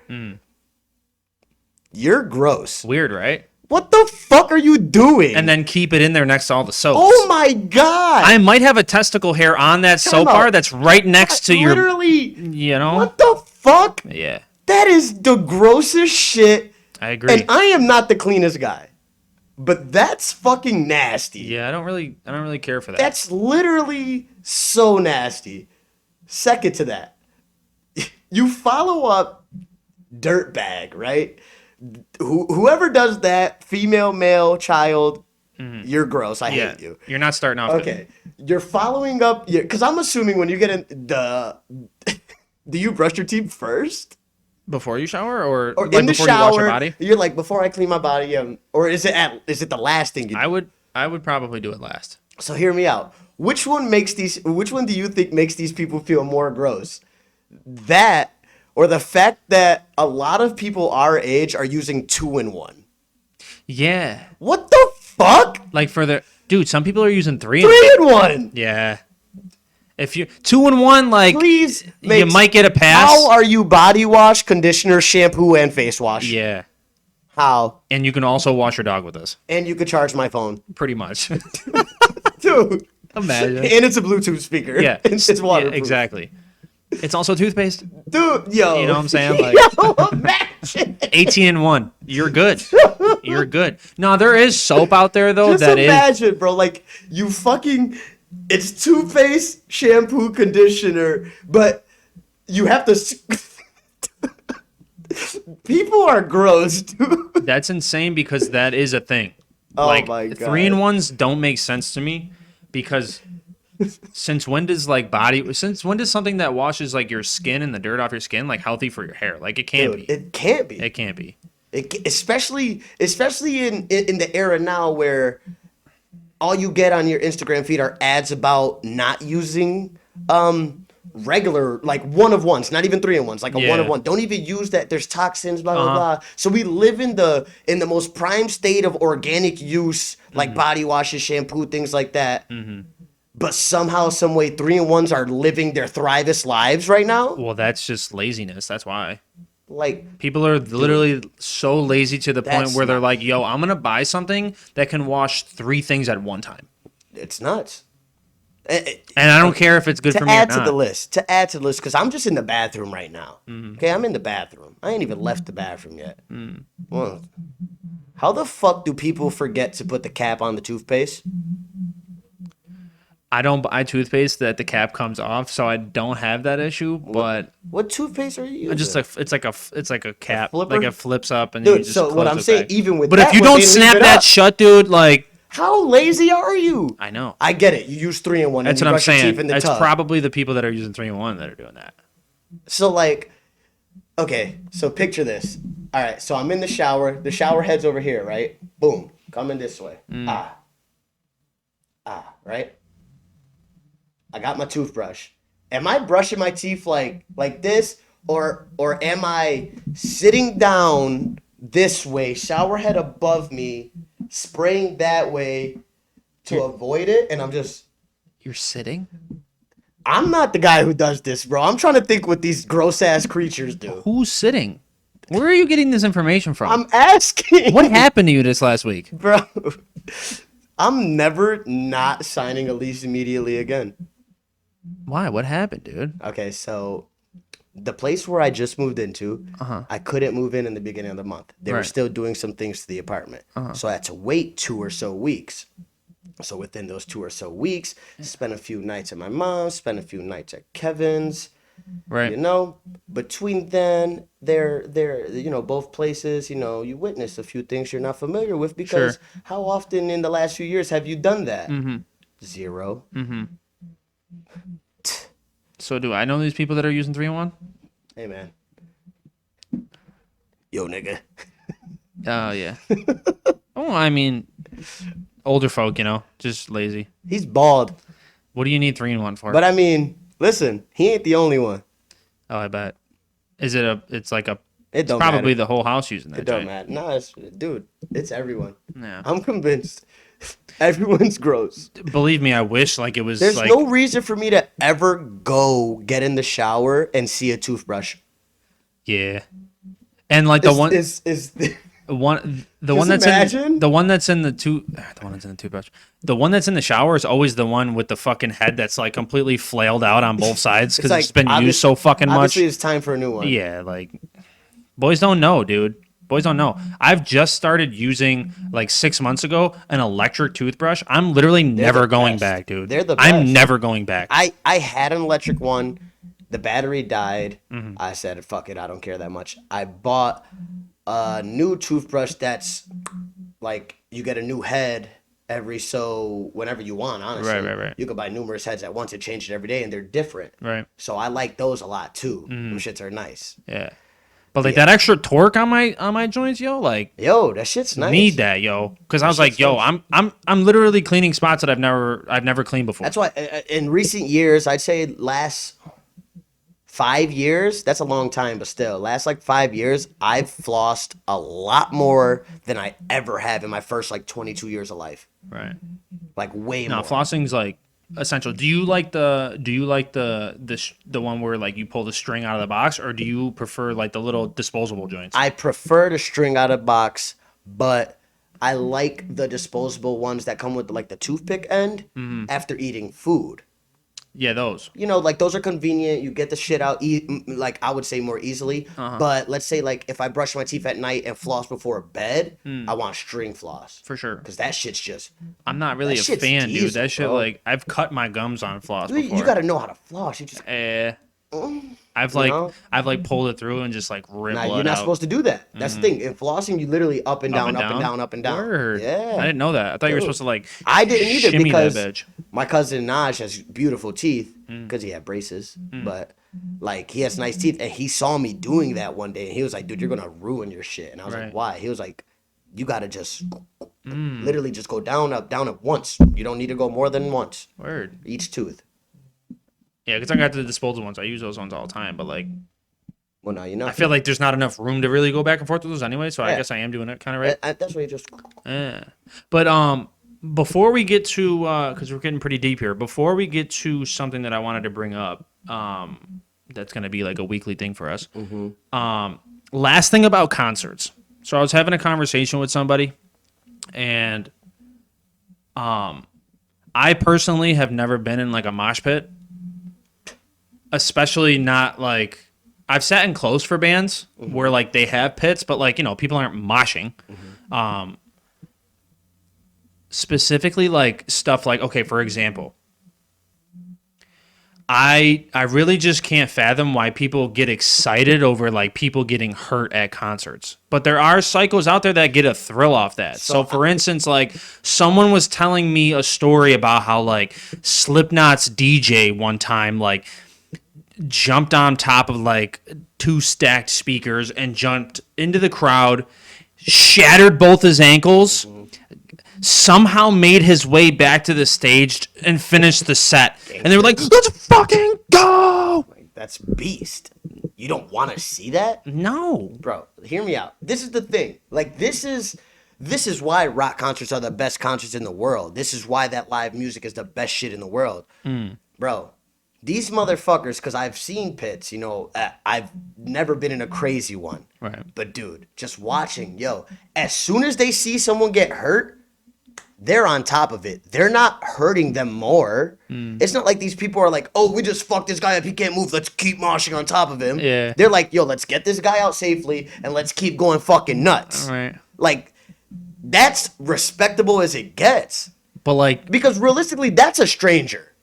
you're gross. Weird, right? What the fuck are you doing? And then keep it in there next to all the soaps. oh my god! I might have a testicle hair on that soap out. bar that's right next to your. Literally. You know. What the fuck? Yeah, That is the grossest shit. I agree. And I am not the cleanest guy, but that's fucking nasty. Yeah, I don't really care for that. That's literally so nasty. Second to that, you follow up dirtbag, right? Whoever does that, female, male, child, you're gross. I hate you. You're not starting off. Okay, you're following up, because I'm assuming when you get in do you brush your teeth first? Before you shower, or Or like in the before you wash your shower, body? you're like, before I clean my body, or is it the last thing you do? I would probably do it last. So hear me out. Which one do you think makes these people feel more gross? That or the fact that a lot of people our age are using 2-in-1? Yeah, What the fuck? like for the dude, some people are using 3. 3-in-1. Yeah, if you 2-in-1, like Please, you might get a pass. How are you body wash, conditioner, shampoo, and face wash? Yeah, How? and you can also wash your dog with this, And you could charge my phone. pretty much. Dude. Imagine. And it's a Bluetooth speaker. Yeah, It's waterproof. Yeah, exactly. It's also toothpaste. Dude, yo. You know what I'm saying? Like, Yo, imagine. 18-in-1. You're good. You're good. No, there is soap out there though Just that is. imagine, bro. Like, you fucking... It's toothpaste, shampoo, conditioner, but you have to... People are gross, dude. That's insane because that is a thing. Oh like, my God. 3-in-1s don't make sense to me because since when does something that washes like your skin and the dirt off your skin like healthy for your hair? Like it can't Dude, be. it can't be. It can't be. Especially in the era now where all you get on your Instagram feed are ads about not using regular, like one of ones, not even 3-in-1s, like a Yeah. one of one. Don't even use that. There's toxins, blah blah blah. So we live in the most prime state of organic use, like body washes, shampoo, things like that. but somehow, some way, 3-in-1s are living their thrivest lives right now. Well, that's just laziness. That's why. Like, People are literally so lazy to the point That's where they're not- like, yo, I'm going to buy something that can wash 3 things at one time. it's nuts. And I don't care if it's good for To me or add to not. the list, because I'm just in the bathroom right now. Okay, I'm in the bathroom. I ain't even left the bathroom yet. Well, how the fuck do people forget to put the cap on the toothpaste? I don't buy toothpaste that the cap comes off, so I don't have that issue. But What toothpaste are you using? it's like a cap, flipper? like it flips up and Dude, you just so what close I'm it saying, back. even with But that if you one, don't they leave snap it that up. shut, dude, like How lazy are you? I know. I get it. You use 3-in-1. That's and what you I'm brush your saying. teeth in the That's tub. probably the people that are using 3-in-1 that are doing that. So like, okay, so picture this. All right, so I'm in the shower. The shower head's over here, right? Boom, coming this way. Right? I got my toothbrush. Am I brushing my teeth like this, or am I sitting down this way, shower head above me, spraying that way to avoid it? And You're sitting? I'm not the guy who does this, bro. I'm trying to think what these gross ass creatures do. Who's sitting? Where are you getting this information from? I'm asking. What happened to you this last week? Bro, I'm never not signing a lease immediately again. Why? What happened, dude? Okay, so the place where I just moved into, I couldn't move in the beginning of the month. They were Right. still doing some things to the apartment. So I had to wait 2 or so weeks. So within those 2 or so weeks, spent a few nights at my mom's, spent a few nights at Kevin's. Right. You know, between then, they're both places, you witness a few things you're not familiar with because Sure. how often in the last few years have you done that? 0. So do I know these people that are using 3-in-1? Hey, man. Yo, nigga. Oh, yeah. Oh, I mean, older folk, just lazy. He's bald. What do you need 3-in-1 for? But I mean, listen, he ain't the only one. Oh, I bet. Is it it's like It it's don't probably matter. the whole house using that. It don't joint. matter. No, dude, it's everyone. Yeah. I'm convinced everyone's gross. Believe me, I wish like it was There's like no reason for me to ever go get in the shower and see a toothbrush. yeah. And like the one Is the one Just that's imagine. in the one that's in the toothbrush. The one that's in the shower is always the one with the fucking head that's like completely flailed out on both sides because it's been used so fucking much. Obviously, it's time for a new one. Yeah, like boys don't know, dude. Boys don't know. I've just started using like 6 months ago an electric toothbrush. I'm literally never the going best. back, dude. They're the I'm best. never going back. I had an electric one. The battery died. Mm-hmm. I said, fuck it, I don't care that much. I bought a new toothbrush that's like you get a new head whenever you want, honestly. Right. You can buy numerous heads at once and change it every day, and they're different. Right. So I like those a lot too. Mm. Them shits are nice. Yeah. But like that extra torque on my joints, yo, like Yo, that shit's nice. need that, yo. Because I was like, shit's yo, nice. I'm literally cleaning spots that I've never cleaned before. That's why in recent years, I'd say last 5 years, that's a long time, but still, last like 5 years, I've flossed a lot more than I ever have in my first like 22 years of life. Right. Like way No, more. flossing's like essential. Do you like the one where like you pull the string out of the box, or do you prefer like the little disposable joints? I prefer the string out of box, but I like the disposable ones that come with like the toothpick end after eating food. Yeah, those. Like those are convenient. You get the shit out, like I would say more easily. But let's say like if I brush my teeth at night and floss before bed, I want string floss For sure. because that shit's just. I'm not really That a shit's fan, dude. diesel, That shit, bro. like, I've cut my gums on floss before. You gotta know how to floss. You just. I've know? pulled it through and just like ripped Nah, blood you're not out. supposed to do that. That's the thing. In flossing, you literally up and down, up and down, up and down. Word. Yeah. I didn't know that. I thought you were Dude. supposed to like. I didn't either shimmy because that bitch. my cousin Naj has beautiful teeth because he had braces, but like he has nice teeth, and he saw me doing that one day, and he was like, "Dude, you're gonna ruin your shit." And I was Right. like, "Why?" He was like, "You gotta just literally just go down, up once. You don't need to go more than once Word. each tooth." Yeah, because I got the disposable ones. I use those ones all the time, but like, Well, now you know. I feel like there's not enough room to really go back and forth with those anyway. So I Yeah. guess I am doing it kind of right. That's what you just. Yeah. But before we get to, because we're getting pretty deep here, before we get to something that I wanted to bring up, that's going to be like a weekly thing for us. Last thing about concerts. So I was having a conversation with somebody, and I personally have never been in like a mosh pit, especially not like, I've sat in close for bands where like they have pits, but like, people aren't moshing. Specifically like stuff like, okay, for example, I really just can't fathom why people get excited over like people getting hurt at concerts. But there are psychos out there that get a thrill off that. So for instance, like someone was telling me a story about how like Slipknot's DJ one time like jumped on top of like 2 stacked speakers and jumped into the crowd, shattered both his ankles, somehow made his way back to the stage and finished the set. And they were like, let's fucking go! That's beast. You don't want to see that? No. Bro, hear me out. This is the thing. Like, this is why rock concerts are the best concerts in the world. This is why that live music is the best shit in the world. Bro, these motherfuckers, because I've seen pits, I've never been in a crazy one. Right. But, dude, just watching, as soon as they see someone get hurt, they're on top of it. They're not hurting them more. It's not like these people are like, oh, we just fucked this guy up. He can't move. Let's keep moshing on top of him. Yeah. They're like, yo, let's get this guy out safely and let's keep going fucking nuts. All right. Like, that's respectable as it gets. But like, Because realistically, that's a stranger.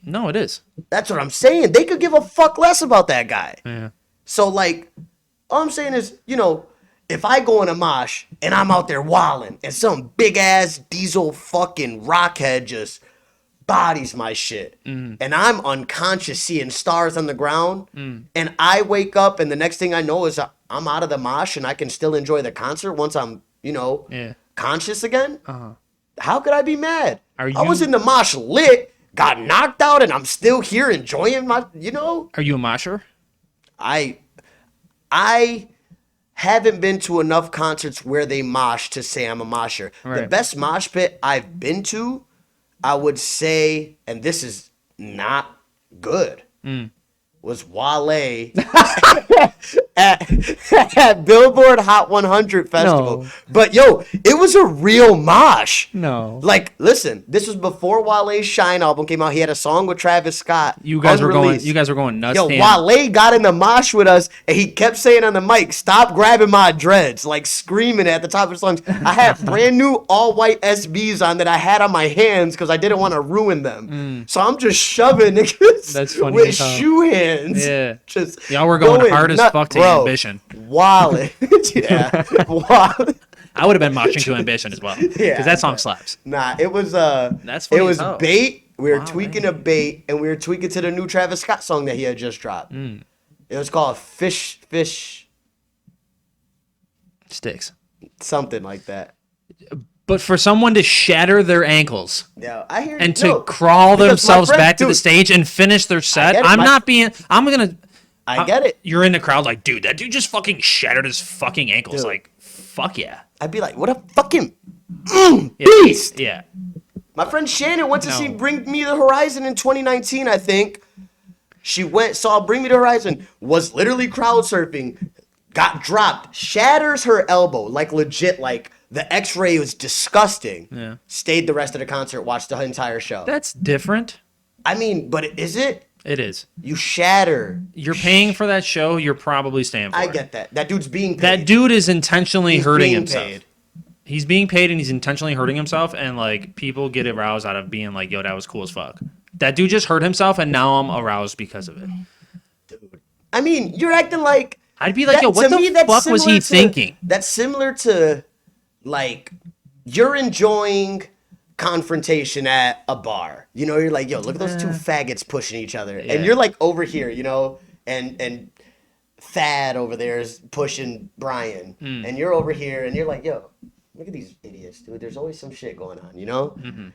no, it is. That's what I'm saying. They could give a fuck less about that guy. Yeah. So, like, all I'm saying is, if I go in a mosh and I'm out there wilding and some big ass diesel fucking rockhead just bodies my shit and I'm unconscious seeing stars on the ground and I wake up and the next thing I know is I'm out of the mosh and I can still enjoy the concert once I'm, conscious again, how could I be mad? I was in the mosh lit, got knocked out, and I'm still here enjoying my, Are you a mosher? I haven't been to enough concerts where they mosh to say I'm a mosher. Right. The best mosh pit I've been to, I would say, and this is not good, was Wale at Billboard Hot 100 Festival. No. But it was a real mosh. No. Like, listen, this was before Wale's Shine album came out. He had a song with Travis Scott. You guys were unreleased. going nuts. Yo, Wale got in the mosh with us, and he kept saying on the mic, "Stop grabbing my dreads," like screaming at the top of his lungs. I had brand new all white SBs on that I had on my hands because I didn't want to ruin them. So I'm just shoving niggas That's funny with as hell. shoe hands. Yeah. Just Y'all were going hard as nuts, fuck to bro. Ambition. Wale. Yeah. Wale. I would have been moshing to Ambition as well. Because that song slaps. Nah, it was That's funny it as was hell. bait. We were Wow, tweaking man. a bait, and we were tweaking to the new Travis Scott song that he had just dropped. It was called Fish, Sticks. something like that. But for someone to shatter their ankles Yeah, I hear and you. to crawl because my themselves friend- back to the dude, stage and finish their set, get it, I get it. You're in the crowd like, dude, that dude just fucking shattered his fucking ankles. Dude. Like, fuck yeah. I'd be like, what a fucking Yeah. beast. Yeah. My friend Shannon went to see No. Bring Me the Horizon in 2019, I think. She saw Bring Me the Horizon, was literally crowd surfing, got dropped, shatters her elbow, like legit, like the x-ray was disgusting. Yeah. Stayed the rest of the concert, watched the entire show. That's different. I mean, but is it? It is. You shatter. You're paying for that show, you're probably staying for I it. get that. That dude's being paid. That dude is intentionally He's hurting being himself. paid. He's being paid and he's intentionally hurting himself, and like people get aroused out of being like, yo, that was cool as fuck. That dude just hurt himself and now I'm aroused because of it. I mean, you're acting like... I'd be like, that- yo, what to the me, that's fuck was he similar to- thinking? That's similar to, like, you're enjoying confrontation at a bar. You're like, yo, look at those two faggots pushing each other. Yeah. And you're like over here, and Thad over there is pushing Brian. And you're over here, and you're like, yo, look at these idiots, dude. There's always some shit going on, Mm-hmm.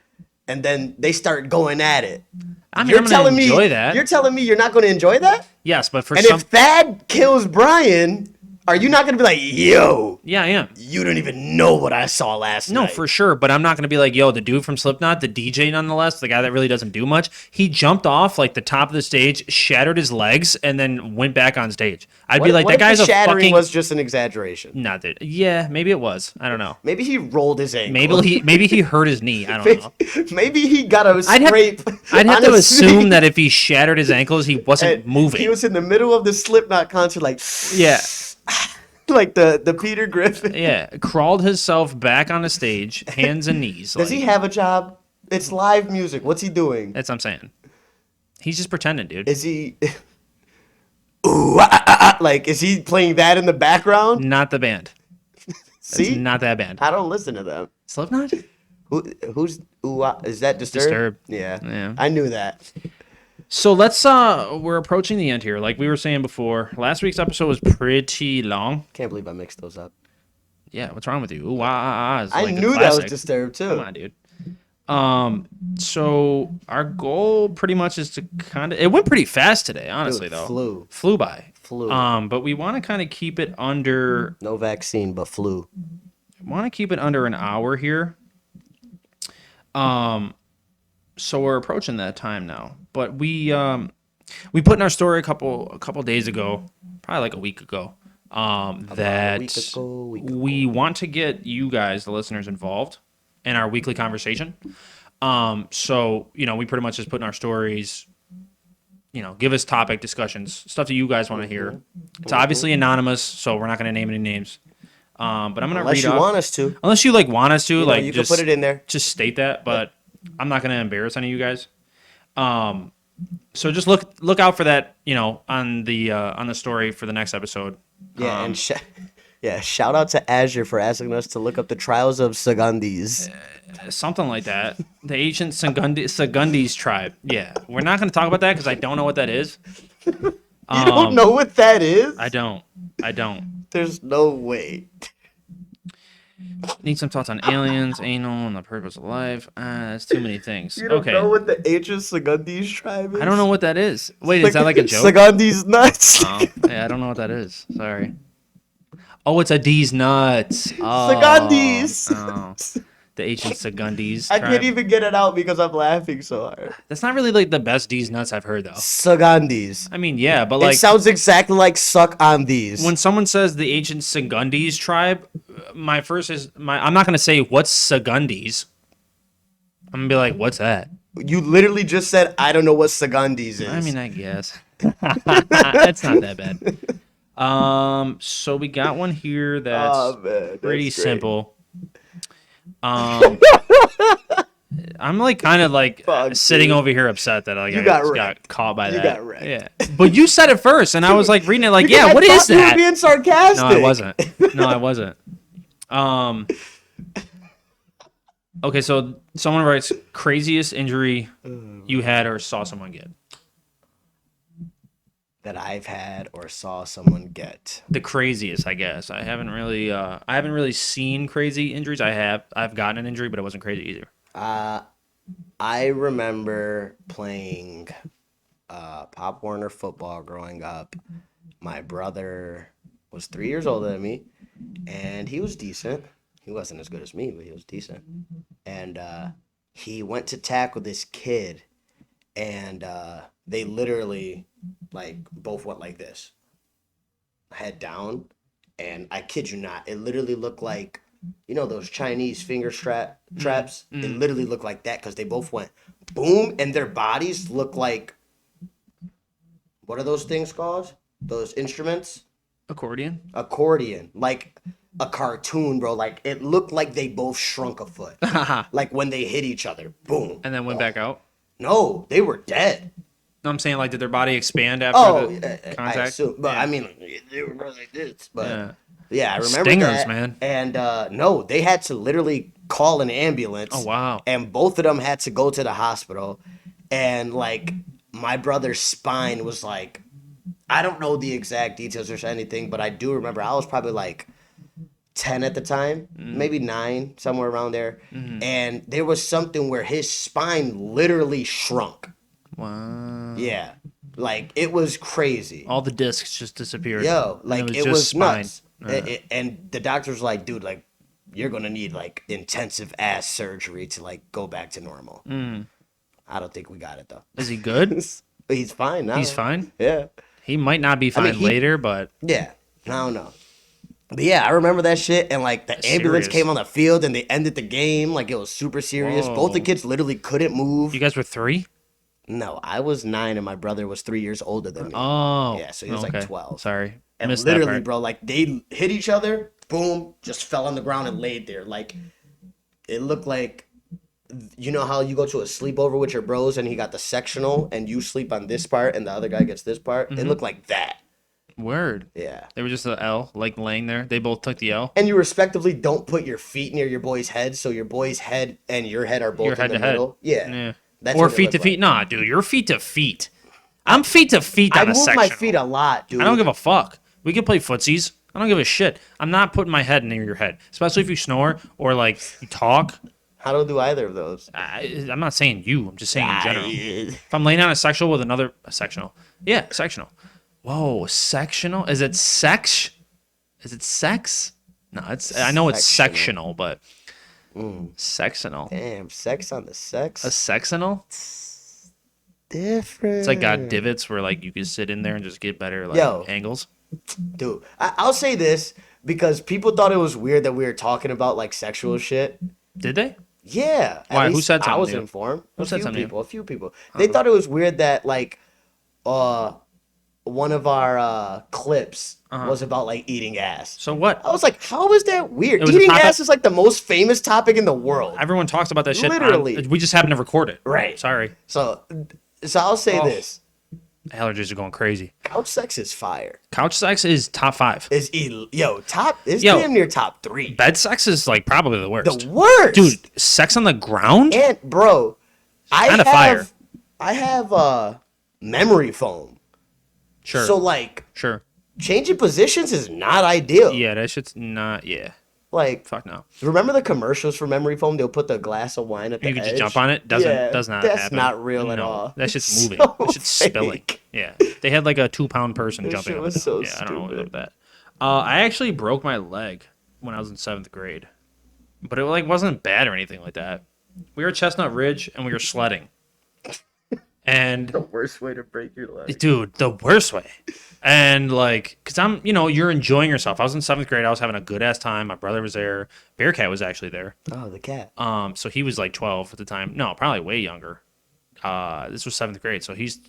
And then they start going at it. I mean, I'm gonna enjoy that. You're telling me you're not going to enjoy that? Yes, but for And some, if Thad kills Brian, Are you not gonna be like, yo? Yeah, I am. You don't even know what I saw last No, night. for sure. But I'm not going to be like, yo, the dude from Slipknot, the DJ nonetheless, the guy that really doesn't do much, he jumped off like the top of the stage, shattered his legs, and then went back on stage. I'd be like, what that if guy's the a shattering fucking... was just an exaggeration? Not that. Yeah, maybe it was. I don't know. Maybe he rolled his ankle. Maybe he hurt his knee. I don't know. Maybe he got a I'd scrape. have on to his assume knee. that if he shattered his ankles, he wasn't And moving. He was in the middle of the Slipknot concert, like Yeah. like the Peter Griffin. Yeah. Crawled himself back on the stage, hands and knees. Does he have a job? It's live music. What's he doing? That's what I'm saying. He's just pretending, dude. Is he? Ooh, like, is he playing that in the background? Not the band. See, It's not that band. I don't listen to them. Slipknot? Who's is that Disturbed? Disturbed. Yeah, Yeah. I knew that. So let's we're approaching the end here. Like we were saying before, last week's episode was pretty long. Can't believe I mixed those up. Yeah, what's wrong with you? Ooh, ah, is I like a knew that was classic. Disturbed too. Come on, dude. So our goal pretty much is to kind of... It went pretty fast today, honestly, Dude, though. flew by. Flew. But we want to kind of keep it under... No vaccine, but flu. Want to keep it under an hour here. So we're approaching that time now. But we put in our story a couple days ago, probably like a week ago, that we want to get you guys, the listeners, involved in our weekly conversation. So, we pretty much just put in our stories, give us topic discussions, stuff that you guys want to hear. It's obviously anonymous, so we're not going to name any names. But I'm going to read Unless you off. want us to. Unless you want us to, You just can put it in there. just state that, but I'm not going to embarrass any of you guys. So just look out for that, on the story for the next episode. Yeah, and shout out to Azure for asking us to look up the trials of Sagundis. Something like that. The ancient Sagundis tribe. Yeah, we're not going to talk about that because I don't know what that is. You don't know what that is? I don't. There's no way. Need some thoughts on aliens, anal, and the purpose of life. That's too many things. You don't Okay. know what the ancient Sagundis tribe is? I don't know what that is. Wait, is that like a joke? Sagundis nuts. Oh, yeah, I don't know what that is. Sorry. Oh, it's a D's nuts. Oh, Sagundis. Oh. The ancient Sagundis. I tribe. can't even get it out because I'm laughing so hard. That's not really like the best D's nuts I've heard though. Sagundis. I mean, yeah, but It like sounds exactly like suck on these. when someone says the ancient Sagundis tribe, I'm not gonna say what's Sagundis. I'm gonna be like, what's that? You literally just said, I don't know what Sagundis is. I mean, I guess it's not that bad. So we got one here that's that's pretty great. simple. I'm like kind of like Fuck, sitting dude. over here upset that like You I got just wrecked. got caught by You that. got wrecked. Yeah, but you said it first, and I was like reading it like, Because yeah, I what is thought you were that? being sarcastic. No, I wasn't. No, I wasn't. Okay, so someone writes craziest injury you had or saw someone get. That I've had or saw someone get. The craziest, I guess. I haven't really seen crazy injuries. I've gotten an injury, but it wasn't crazy either. I remember playing Pop Warner football growing up. My brother was 3 years older than me, and he was decent. He wasn't as good as me, but he was decent. And he went to tackle this kid, and they literally, like, both went like this, head down. And I kid you not, it literally looked like, those Chinese finger traps? It literally looked like that because they both went boom, and their bodies look like, what are those things called? Those instruments? Accordion. Like a cartoon, bro. Like, it looked like they both shrunk a foot. Like when they hit each other, boom. And then went back out. No, they were dead. No, I'm saying like, did their body expand after the I contact? assume, but Yeah. I mean, they were really like this. But Yeah. yeah, I remember Stingers, that. man. And no, they had to literally call an ambulance. Oh wow. And both of them had to go to the hospital. And like, my brother's spine was like, I don't know the exact details or anything, but I do remember I was probably like 10 at the time, maybe 9, somewhere around there. And there was something where his spine literally shrunk. Wow. Yeah. Like it was crazy. All the discs just disappeared. Yo, And like it just was spine. nuts. And the doctor's like, dude, like you're gonna need like intensive ass surgery to like go back to normal. I don't think we got it though. Is he good? He's fine now. He's fine. Yeah. He might not be fine later, but Yeah. I don't know. But yeah, I remember that shit, and like the ambulance serious. came on the field and they ended the game. Like it was super serious. Both the Whoa. kids literally couldn't move. you guys were 3? No, I was 9 and my brother was 3 years older than me. Oh. Yeah, so he was like 12. Sorry. And Missed that literally, part. bro, like they hit each other, boom, just fell on the ground and laid there. Like it looked like, you know how you go to a sleepover with your bros and he got the sectional and you sleep on this part and the other guy gets this part? It looked like that. Word. Yeah. They were just an L, like laying there. They both took the L. And you respectively don't put your feet near your boy's head, so your boy's head and your head are both Your in head the to head. middle. Yeah. Yeah. That's Or what it feet looked to feet. like. Nah, dude, you're feet to feet. I'm feet to feet I on a move sectional. my feet a lot, dude. I don't give a fuck. We can play footsies. I don't give a shit. I'm not putting my head near your head, especially if you snore or like you talk. I don't do either of those. I'm not saying you. I'm just saying in general. Yeah. If I'm laying down a sectional with another sectional, yeah, sectional. Whoa, sectional? Is it sex? Is it sex? No, it's. I know it's sectional, but sectional. Damn, sex on the sex. A sectional? Different. It's like got divots where like you can sit in there and just get better like Yo. angles. Dude, I'll say this because people thought it was weird that we were talking about like sexual shit. Did they? Yeah. at Why? Who least said something I was to you? informed. Who said something to you? A few people. They thought it was weird that like one of our clips was about like eating ass. So what? I was like, how is that weird? was a Eating topic- ass is like the most famous topic in the world. Everyone talks about that shit. Literally. We just happen to record it. Right. Sorry. So I'll say Oh. this. Allergies are going crazy. Couch sex is fire. Couch sex is top 5. It's it's Yo. damn near top 3. Bed sex is like probably the worst. The worst. Dude, sex on the ground? And bro, Kinda fire. I have memory foam. Sure. So like Sure. changing positions is not ideal. Yeah, that shit's not. Yeah. Like Fuck no. remember the commercials for memory foam? They'll put the glass of wine at the You can edge. just jump on it. Does not That's happen. not real at No, all. That shit's It's moving. so that shit's spilling. fake. Yeah. They had like a 2-pound person That jumping shit up was and down. so Yeah, I don't know what stupid. was that. I actually broke my leg when I was in 7th grade. But it like wasn't bad or anything like that. We were at Chestnut Ridge and we were sledding. And The worst way to break your leg. dude, the worst way. And like, cause you're enjoying yourself. I was in 7th grade. I was having a good ass time. My brother was there. Bearcat was actually there. Oh, the cat. So he was like 12 at the time. No, probably way younger. This was 7th grade. So he's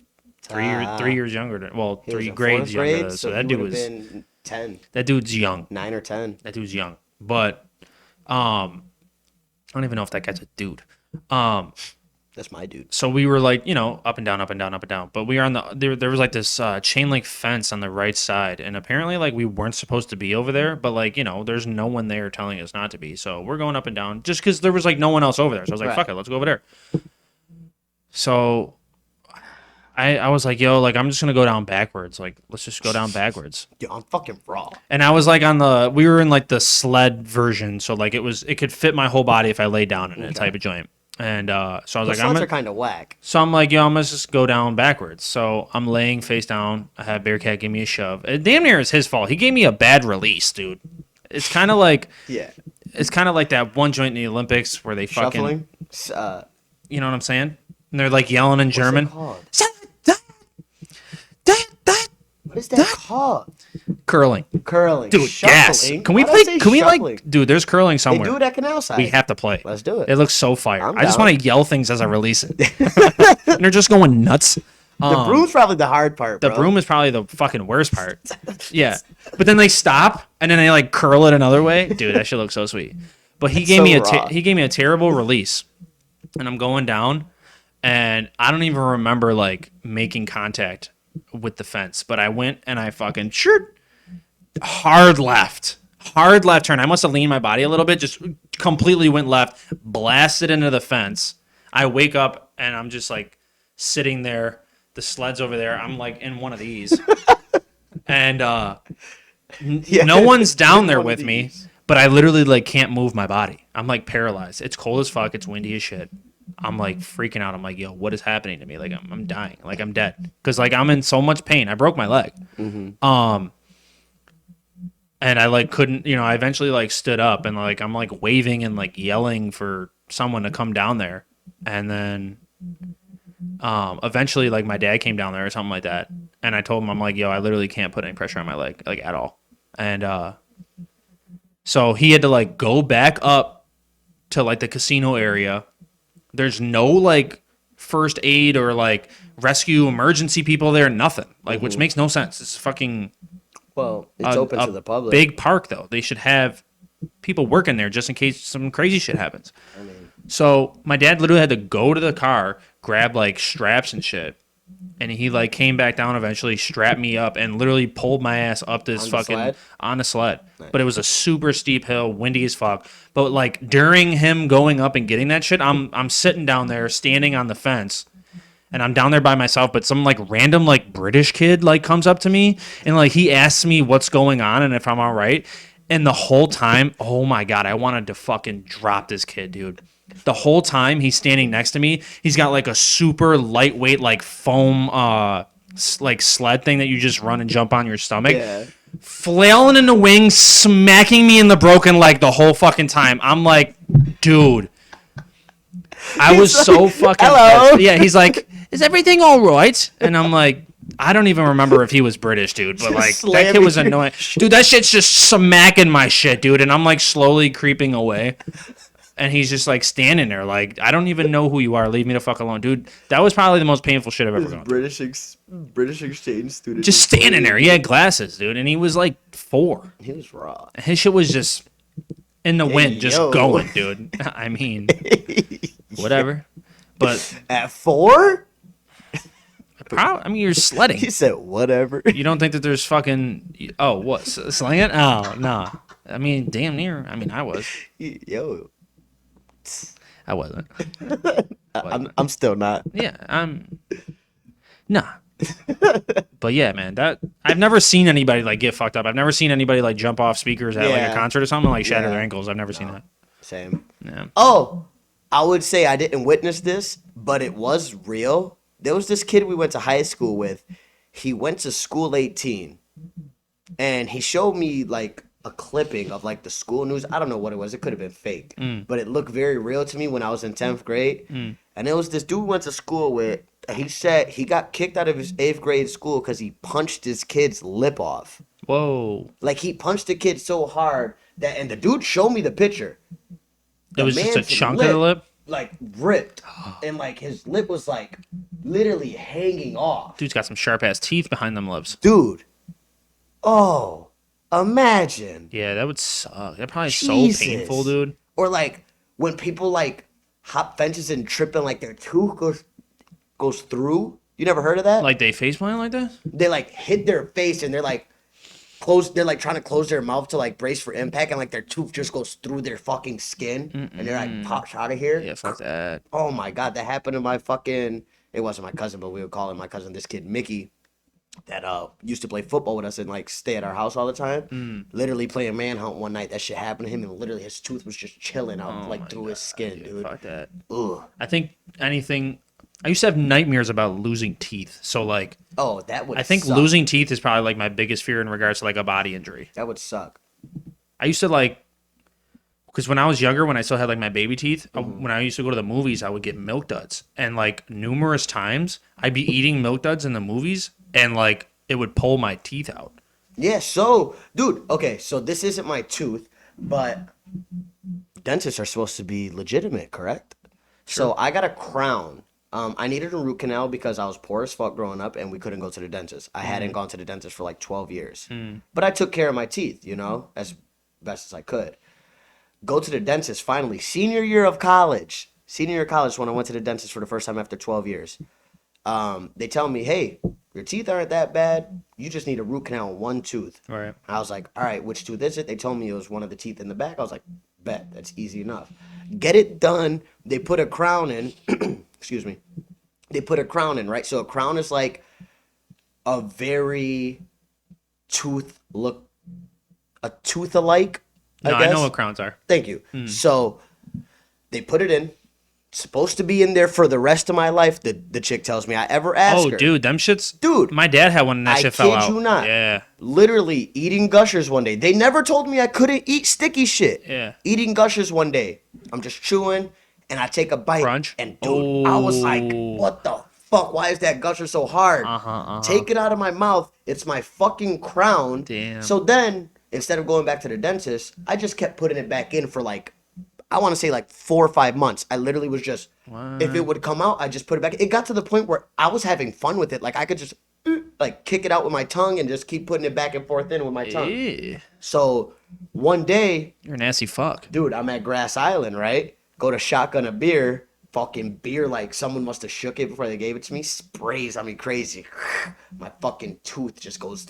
3 years younger than, well, He was 3 in grades 4th younger grade, than us. So he that dude would've was, been 10, that dude's young. 9 or 10. That dude's young. But, I don't even know if that guy's a dude. That's my dude. So we were like, up and down, up and down, up and down. But we were on there was like this chain link fence on the right side. And apparently like we weren't supposed to be over there. But like, there's no one there telling us not to be. So we're going up and down just because there was like no one else over there. So I was like, Right. fuck it, let's go over there. So I was like, yo, like I'm just going to go down backwards. Like, let's just go down backwards. Yo, I'm fucking raw. And I was like we were in like the sled version. So like it could fit my whole body if I laid down in it type of joint. And so I was The like, sleds are kind of whack. So I'm like, yo, I'm gonna just go down backwards. So I'm laying face down. I had Bearcat give me a shove. It damn near is his fault. He gave me a bad release, dude. It's kind of like Yeah. it's kind of like that one joint in the Olympics where they fucking, Shuffling. you know what I'm saying? And they're like yelling in German. What is that called? Curling, Curling. dude. Shuffling. Yes. Can we Why'd I play? say Can we shuffling? like, dude? There's curling They somewhere. do it at Canal Side. We have to play. Let's do it. It looks so fire. I'm I just down. want to yell things as I release it. And they're just going nuts. The broom's probably the hard part, The bro. broom is probably the fucking worst part. Yeah. But then they stop and then they like curl it another way. Dude, that shit looks so sweet. But he That's gave so me raw. he gave me a terrible release. And I'm going down and I don't even remember like making contact with the fence, but I went and I fucking hard left turn. I must have leaned my body a little bit, just completely went left, blasted into the fence. I wake up and I'm just like sitting there. The sled's over there. I'm like in one of these. And Yeah. no one's down there One of with me, these. but I literally like can't move my body. I'm like paralyzed. It's cold as fuck. It's windy as shit. I'm like freaking out. I'm like, yo, what is happening to me? Like I'm dying. Like I'm dead. Cause like I'm in so much pain. I broke my leg. And I like couldn't, I eventually like stood up and like I'm like waving and like yelling for someone to come down there. And then eventually like my dad came down there or something like that. And I told him, I'm like, yo, I literally can't put any pressure on my leg, like at all. And so he had to like go back up to like the casino area. There's no like first aid or like rescue emergency people there, nothing. Like which makes no sense. It's fucking Well, it's open to the public. Big park though. They should have people working there just in case some crazy shit happens. I mean, So my dad literally had to go to the car, grab like straps and shit, and he like came back down eventually, strapped me up, and literally pulled my ass up this On the sled? on a sled. Nice. But it was a super steep hill, windy as fuck. But like during him going up and getting that shit, I'm sitting down there, standing on the fence. And I'm down there by myself, but some like random like British kid like comes up to me and like he asks me what's going on and if I'm all right. And the whole time, oh my God, I wanted to fucking drop this kid, dude. The whole time he's standing next to me, he's got like a super lightweight like foam like sled thing that you just run and jump on your stomach. yeah. Flailing in the wings, smacking me in the broken leg the whole fucking time. I'm like, dude. I was so fucking hello. pissed. Yeah, he's like, is everything all right? And I'm like, I don't even remember if he was British, dude, but like that kid was annoying. Dude, that shit's just smacking my shit, dude, and I'm like slowly creeping away. And he's just like standing there like, I don't even know who you are. Leave me the fuck alone, dude. That was probably the most painful shit I've ever gone through. British exchange student. Just standing there. He had glasses, dude, and he was like 4. He was raw. His shit was just in the wind, just yo. going, dude. I mean, whatever. But At 4? I mean, you're sledding. He said whatever. You don't think that there's fucking... Oh, what? Slinging? Oh, no. I mean, damn near. I mean, I was. Yo. I wasn't. I'm still not. Yeah, I'm... Nah. But yeah, man, that... I've never seen anybody, like, get fucked up. I've never seen anybody, like, jump off speakers at, like, a concert or something, like, shatter their ankles. I've never seen that. Same. Yeah. Oh, I would say I didn't witness this, but it was real. There was this kid we went to high school with. He went to school 18, and he showed me like a clipping of like the school news. I don't know what it was. It could have been fake, but it looked very real to me when I was in 10th grade. And it was this dude we went to school with. He said he got kicked out of his 8th grade school because he punched his kid's lip off. Whoa. Like he punched the kid so hard that, and the dude showed me the picture. It was just a man's chunk of the lip? Like ripped, and like his lip was like literally hanging off. Dude's got some sharp-ass teeth behind them lips. Dude, oh, imagine. Yeah, that would suck. That probably Jesus. so painful, dude. Or like when people like hop fences and trip and like their tooth goes through. You never heard of that? Like they face plant like that? They like hit their face and they're like close. They're like trying to close their mouth to like brace for impact, and like their tooth just goes through their fucking skin, and they're like pops out of here. Yeah, fuck that. Oh my God, that happened to my fucking. It wasn't my cousin, but we would call him my cousin. This kid Mickey, that used to play football with us and like stay at our house all the time. Literally playing manhunt one night. That shit happened to him, and literally his tooth was just chilling out like through his skin, dude. Fuck that. Ugh. I think anything. I used to have nightmares about losing teeth. So like, Oh, that would. I think suck. losing teeth is probably like my biggest fear in regards to like a body injury. That would suck. I used to like, because when I was younger, when I still had like my baby teeth, when I used to go to the movies, I would get milk duds, and like numerous times I'd be eating milk duds in the movies, and like it would pull my teeth out. Yeah. So, dude. Okay. So this isn't my tooth, but dentists are supposed to be legitimate, correct? So I got a crown. I needed a root canal because I was poor as fuck growing up and we couldn't go to the dentist. I hadn't gone to the dentist for like 12 years. But I took care of my teeth, as best as I could. Go to the dentist finally. Senior year of college. Senior year of college when I went to the dentist for the first time after 12 years. They tell me, hey, your teeth aren't that bad. You just need a root canal on one tooth. Right. I was like, all right, which tooth is it? They told me it was one of the teeth in the back. I was like, bet, that's easy enough. Get it done. They put a crown in. Excuse me. They put a crown in, right? So a crown is like a very tooth-alike, No, I guess. I know what crowns are. Thank you. So they put it in. supposed to be in there for the rest of my life. The chick tells me. I ever asked Oh, her. dude, them shits. Dude, My dad had one and that I shit fell kid out. you not. Yeah. Literally eating Gushers one day. They never told me I couldn't eat sticky shit. Yeah. Eating Gushers one day. I'm just chewing and I take a bite. Crunch. And dude, I was like, Oh. what the fuck? Why is that Gusher so hard? Take it out of my mouth. It's my fucking crown. Damn. So then, instead of going back to the dentist, I just kept putting it back in for like, I want to say like 4 or 5 months. I literally was just, if it would come out, I just put it back. It got to the point where I was having fun with it. Like I could just like kick it out with my tongue and just keep putting it back and forth in with my tongue. Yeah. So one day, You're a nasty fuck. dude, I'm at Grass Island, right? Go to shotgun a beer. Fucking beer, like someone must have shook it before they gave it to me. Sprays on me crazy. My fucking tooth just goes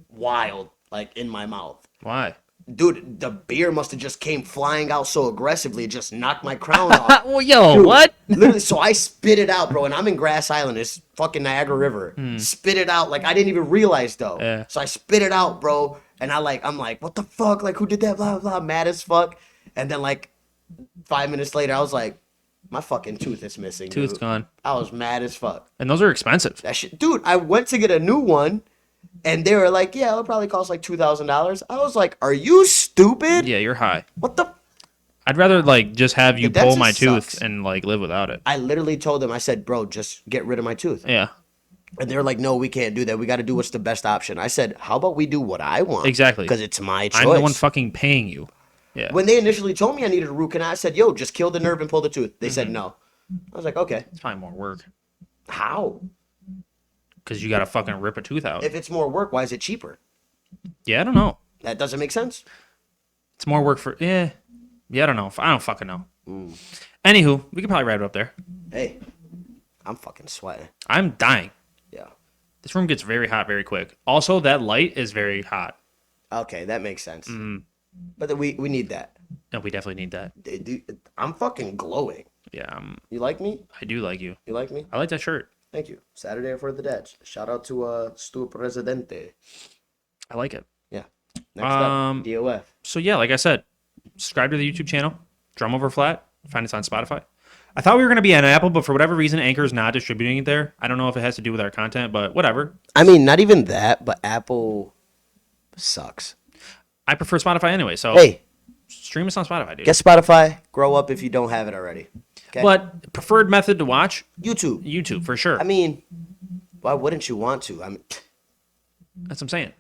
wild, like in my mouth. Why? Dude, the beer must have just came flying out so aggressively, it just knocked my crown off. Well, yo, Dude, what? Literally, so I spit it out, bro, and I'm in Grass Island, it's fucking Niagara River. Spit it out, like I didn't even realize though. Yeah. So I spit it out, bro, and I'm like, what the fuck? Like, who did that? Blah blah, mad as fuck. And then like 5 minutes later, I was like, my fucking tooth is missing. Tooth's dude. gone. I was mad as fuck. And those are expensive. That shit, dude. I went to get a new one, and they were like, "Yeah, it'll probably cost like $2,000." I was like, "Are you stupid? Yeah, you're high. What the?" I'd rather like just have you The pull my dentist tooth sucks. and like live without it. I literally told them. I said, "Bro, just get rid of my tooth." Yeah, And they're like, "No, we can't do that. We got to do what's the best option." I said, "How about we do what I want?" Exactly. Because it's my choice. I'm the one fucking paying you. Yeah, When they initially told me I needed a root canal, I said, "Yo, just kill the nerve and pull the tooth." They said no. I was like, "Okay, it's probably more work how? because you gotta fucking rip a tooth out. If it's more work, why is it cheaper? Yeah, I don't know. That doesn't make sense." It's more work for yeah. I don't know. I don't fucking know. Anywho, we could probably wrap it up there. Hey, I'm fucking sweating. I'm dying. Yeah. This room gets very hot very quick. Also, that light is very hot. Okay, that makes sense. But we need that. And we definitely need that. I'm fucking glowing. Yeah, You like me? I do like you. You like me? I like that shirt. Thank you. Saturday for the Dads. Shout out to Stu Presidente. I like it. Yeah. Next up, DOF. So yeah, like I said, subscribe to the YouTube channel, Drum Over Flat. Find us on Spotify. I thought we were going to be on Apple, but for whatever reason, Anchor's not distributing it there. I don't know if it has to do with our content, but whatever. I mean, not even that, but Apple sucks. I prefer Spotify anyway, so Hey, stream us on Spotify, dude. get Spotify. Grow up if you don't have it already. Okay? But preferred method to watch, YouTube. YouTube for sure. I mean, why wouldn't you want to? I mean, That's what I'm saying.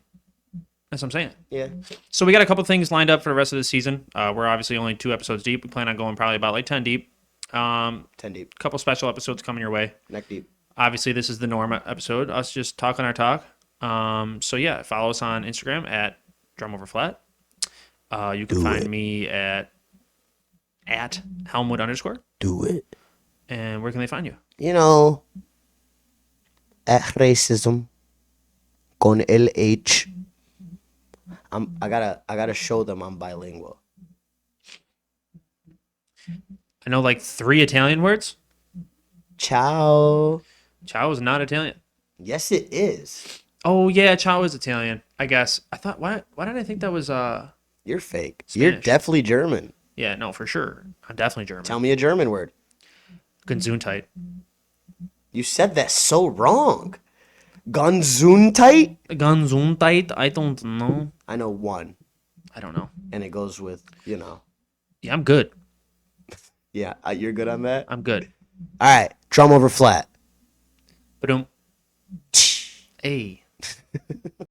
That's what I'm saying. yeah. So we got a couple things lined up for the rest of the season. We're obviously only 2 episodes deep. We plan on going probably about like 10 deep. 10 deep. Couple special episodes coming your way. Neck deep. Obviously, this is the norm episode, us just talking our talk. So yeah, follow us on Instagram at DrumOverFlat. You can find me at Helmwood _ Do it. And where can they find you? You know, at racism con LH. I gotta show them I'm bilingual. I know like 3 Italian words. Ciao. Ciao is not Italian. Yes, it is. Oh yeah, ciao is Italian. I guess. I thought why did I think that was You're fake. You're Spanish. definitely German. Yeah, no, for sure. I'm definitely German. Tell me a German word. Gesundheit. You said that so wrong. Gesundheit? Gesundheit? I don't know. I know one, I don't know. and it goes with, you know. Yeah, I'm good. Yeah, you're good on that? I'm good. All right, drum over flat. Ba-dum. Hey.